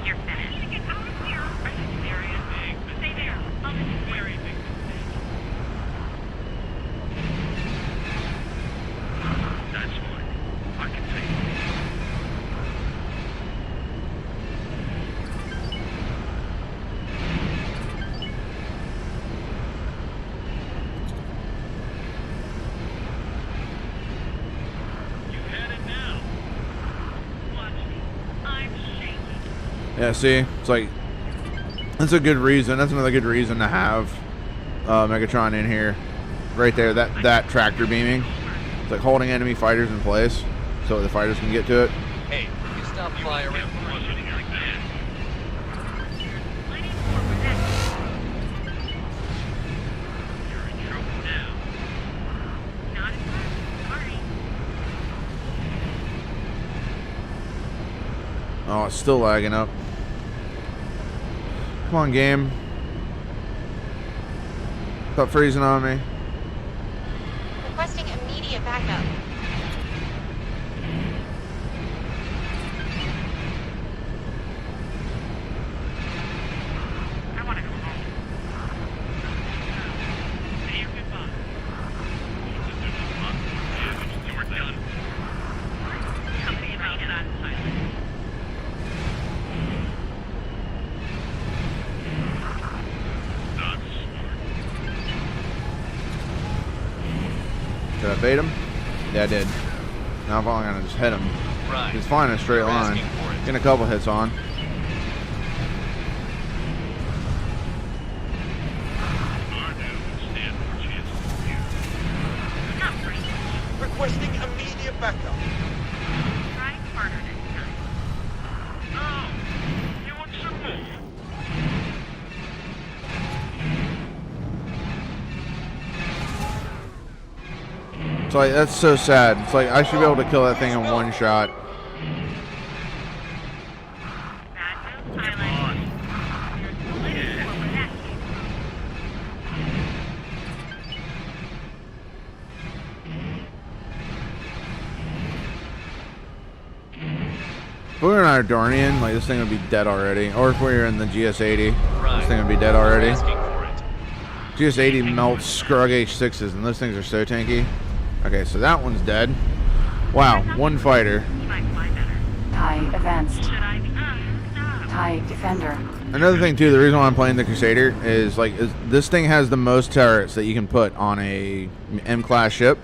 S3: You're finished. Get out of here. Are you serious? Stay there. I'll be very big mistake. That's fine. I can take it. You had it now. Watch me. I'm shaking.
S1: Yeah, see? It's like, that's a good reason. That's another good reason to have Megatron in here. Right there, that tractor beaming. It's like holding enemy fighters in place so the fighters can get to it.
S4: Hey, you stop firing.
S3: You're in trouble now. Not as sorry.
S1: Oh, it's still lagging up. Come on, game. Stop freezing on me.
S8: Requesting immediate backup.
S3: I want to go home. Say your goodbye. We're done. Company made it on silent. That's smart.
S1: Did I bait him? Yeah, I did. Now I'm probably gonna just hit him.
S4: Right.
S1: He's flying in a straight
S4: You're
S1: line.
S4: asking for it.
S1: Getting a couple hits on.
S7: Requesting immediate backup.
S3: Try harder next time. Oh, you want some more?
S1: It's like, that's so sad. It's like, I should be able to kill that thing in one shot.
S3: Bad news, pilot. There's a little with that.
S1: If we were in our Dornian, like this thing would be dead already. Or if we were in the GS80, this thing would be dead already.
S9: Asking for it.
S1: GS80 melts Scrug H6s, and those things are so tanky. Okay, so that one's dead. Wow, one fighter.
S3: You might fly better.
S2: TIE advanced.
S3: Should I be unstopped?
S2: TIE defender.
S1: Another thing too, the reason why I'm playing the Crusader is like this thing has the most turrets that you can put on a M-class ship.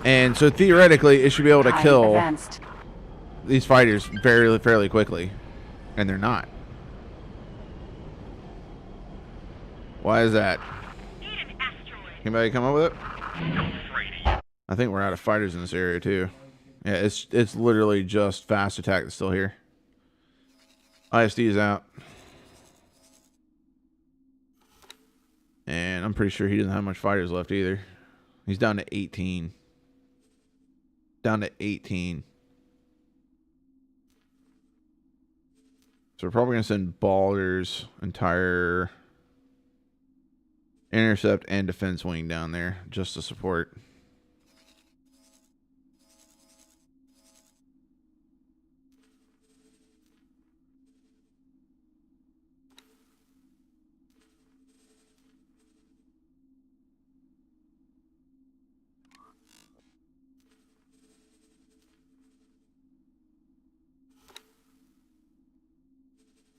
S1: And so theoretically, it should be able to
S2: TIE
S1: kill
S2: advanced.
S1: these fighters fairly quickly. And they're not. Why is that?
S3: Need an asteroid.
S1: Anybody come up with it?
S3: I'm afraid of you.
S1: I think we're out of fighters in this area too. Yeah, it's literally just fast attack that's still here. ISD is out. And I'm pretty sure he doesn't have much fighters left either. He's down to 18. Down to 18. So we're probably going to send Balder's entire intercept and defense wing down there just to support.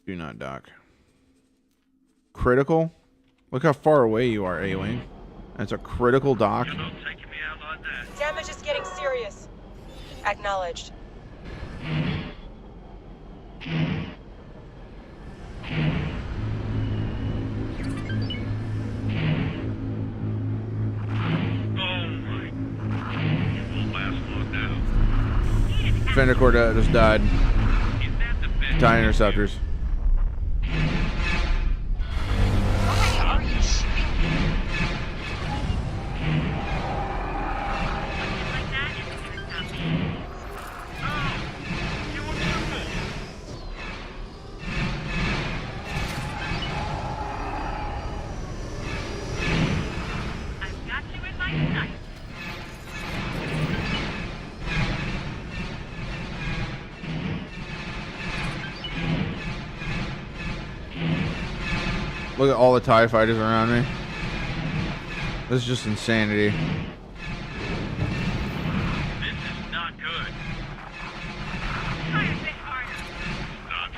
S1: Do not dock. Critical? Look how far away you are, A-Wing. That's a critical dock.
S3: You're not taking me out like that.
S8: Damage is getting serious. Acknowledged.
S3: Oh my. It won't last long now.
S1: Fender Corda just died.
S3: Is that the best?
S1: TIE interceptors.
S8: Why are you shooting?
S3: Like that isn't gonna stop me. Oh, you were careful. I've got you in my sight.
S1: Look at all the TIE fighters around me. This is just insanity.
S3: This is not good. Try a bit harder. Stop.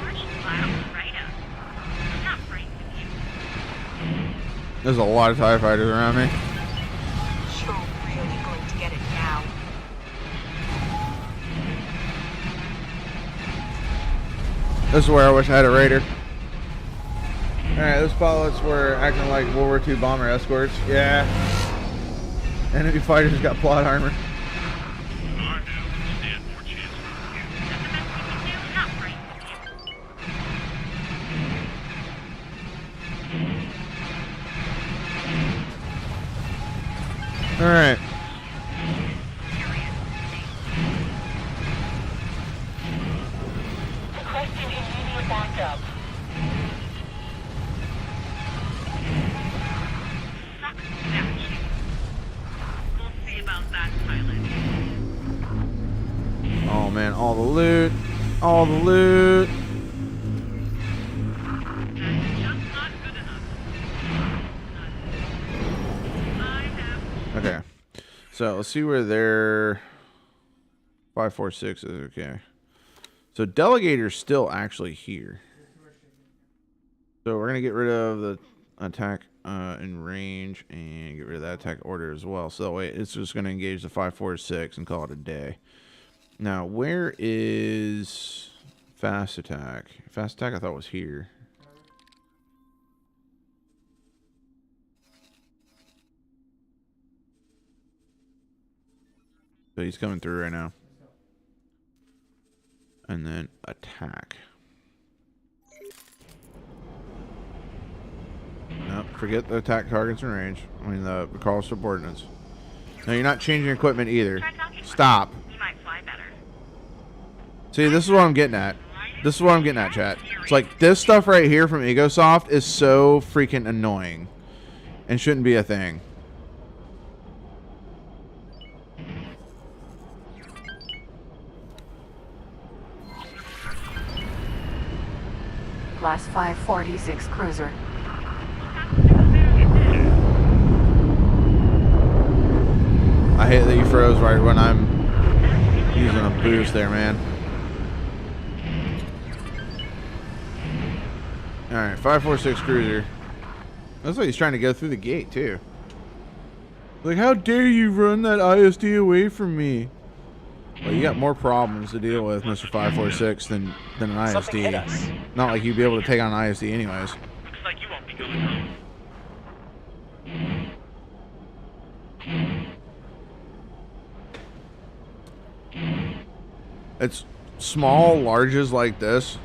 S3: March clouds right up. I'm not frightened of you.
S1: There's a lot of TIE fighters around me.
S8: You're really going to get it now.
S1: This is where I wish I had a Raider. Alright, those pilots were acting like World War II bomber escorts. Yeah. Enemy fighters got plot armor.
S3: I do. Stand more chance for you. That's the best we can do. Not frightened of you.
S1: Alright.
S8: Requesting immediate backup.
S3: Fuck that shit. We'll see about that, pilot.
S1: Oh man, all the loot. All the loot.
S3: That's just not good enough. I have
S1: Okay. So let's see where their 546 is. Okay. So Delegator's still actually here. So we're gonna get rid of the attack in range and get rid of that attack order as well. So that way it's just gonna engage the 546 and call it a day. Now where is fast attack? Fast attack I thought was here. So he's coming through right now. And then attack. Nope, forget the attack targets in range. I mean the recall subordinates. No, you're not changing equipment either. Stop.
S3: You might fly better.
S1: See, this is what I'm getting at. This is what I'm getting at, chat. It's like this stuff right here from EgoSoft is so freaking annoying and shouldn't be a thing.
S2: Class 546 cruiser.
S1: I hate that you froze right when I'm using a boost there, man. Alright, 546 cruiser. Looks like he's trying to go through the gate, too. Like, how dare you run that ISD away from me? Well, you got more problems to deal with, Mr. 546, than an ISD. Not like you'd be able to take on an ISD anyways.
S7: Looks like you won't be going home.
S1: It's small larges like this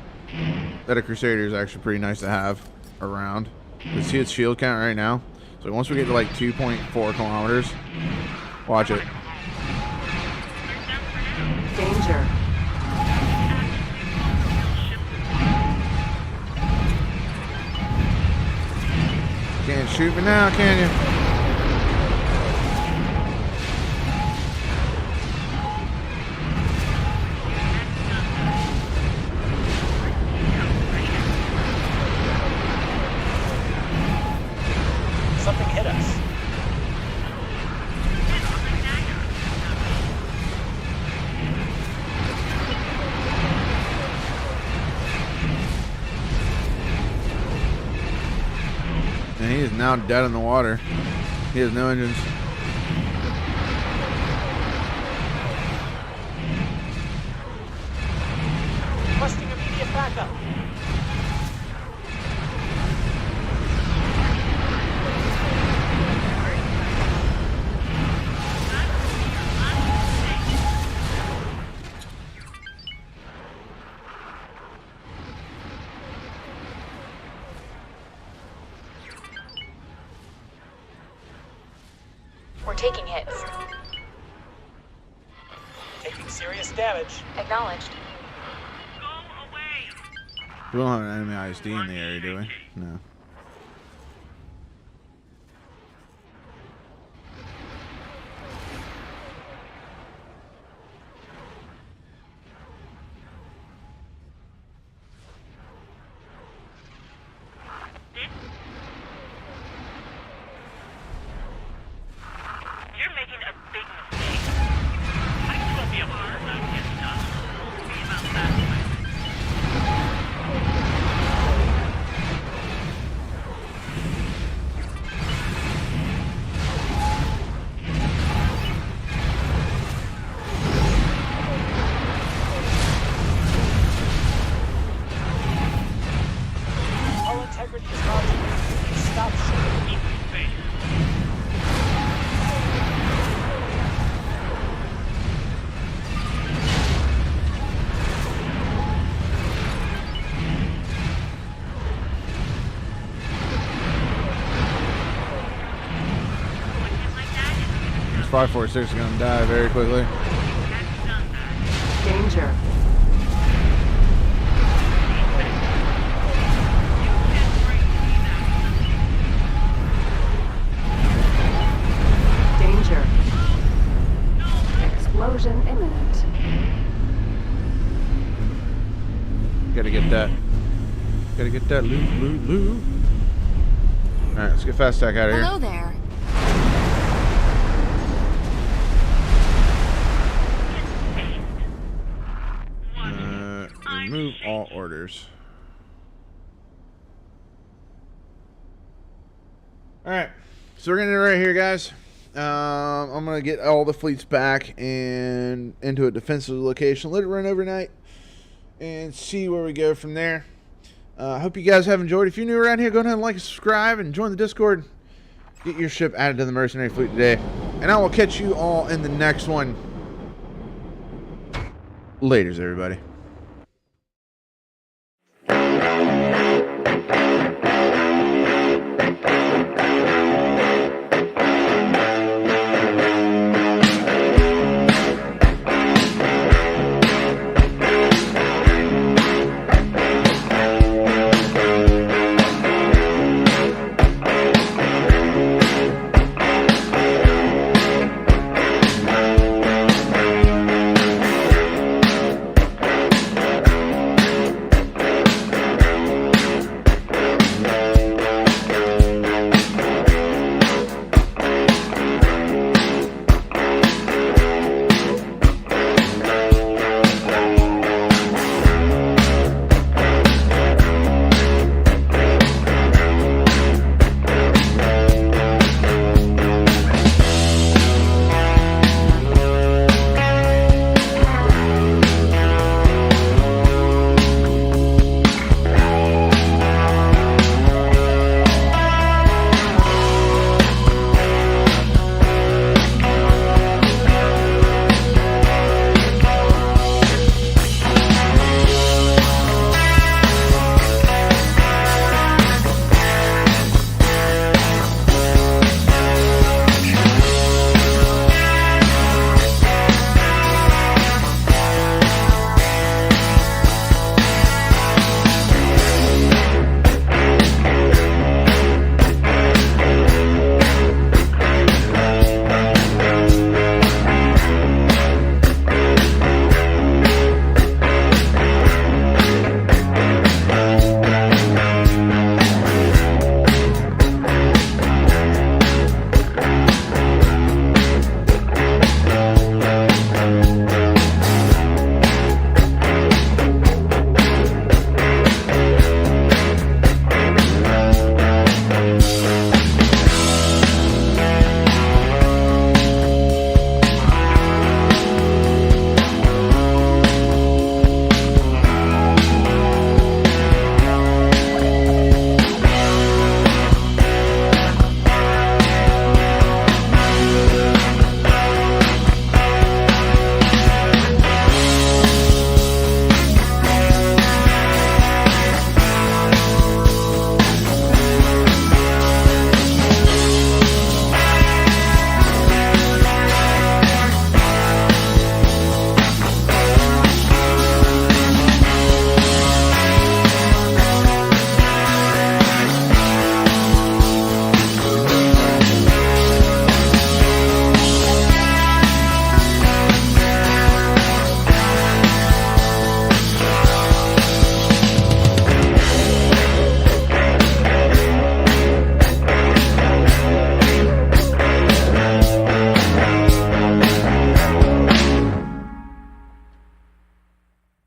S1: that a Crusader is actually pretty nice to have around. You see its shield count right now. So once we get to like 2.4 kilometers, watch it.
S2: Danger.
S1: Can't shoot me now, can you?
S4: Something hit us.
S1: And he is now dead in the water. He has no engines.
S4: Requesting immediate backup.
S8: We're taking hits.
S4: Taking serious damage.
S8: Acknowledged.
S3: Go away.
S1: We don't have an enemy ISD in the area, do we? No.
S3: You're making a big mistake. I just won't be able to remove his stuff. Be about that way.
S4: All integrity is lost. Stop shooting me in the face.
S1: This 546 is going to die very quickly.
S2: Danger. Danger. Explosion imminent.
S1: Gotta get that. Gotta get that loot, loot, loot. Alright, let's get fast attack out of here.
S8: Hello there.
S1: Remove all orders. Alright, so we're gonna do it right here, guys. I'm gonna get all the fleets back and into a defensive location, let it run overnight, and see where we go from there. I hope you guys have enjoyed. If you're new around here, go ahead and like and subscribe and join the Discord. Get your ship added to the Mercenary fleet today. And I will catch you all in the next one. Laters, everybody.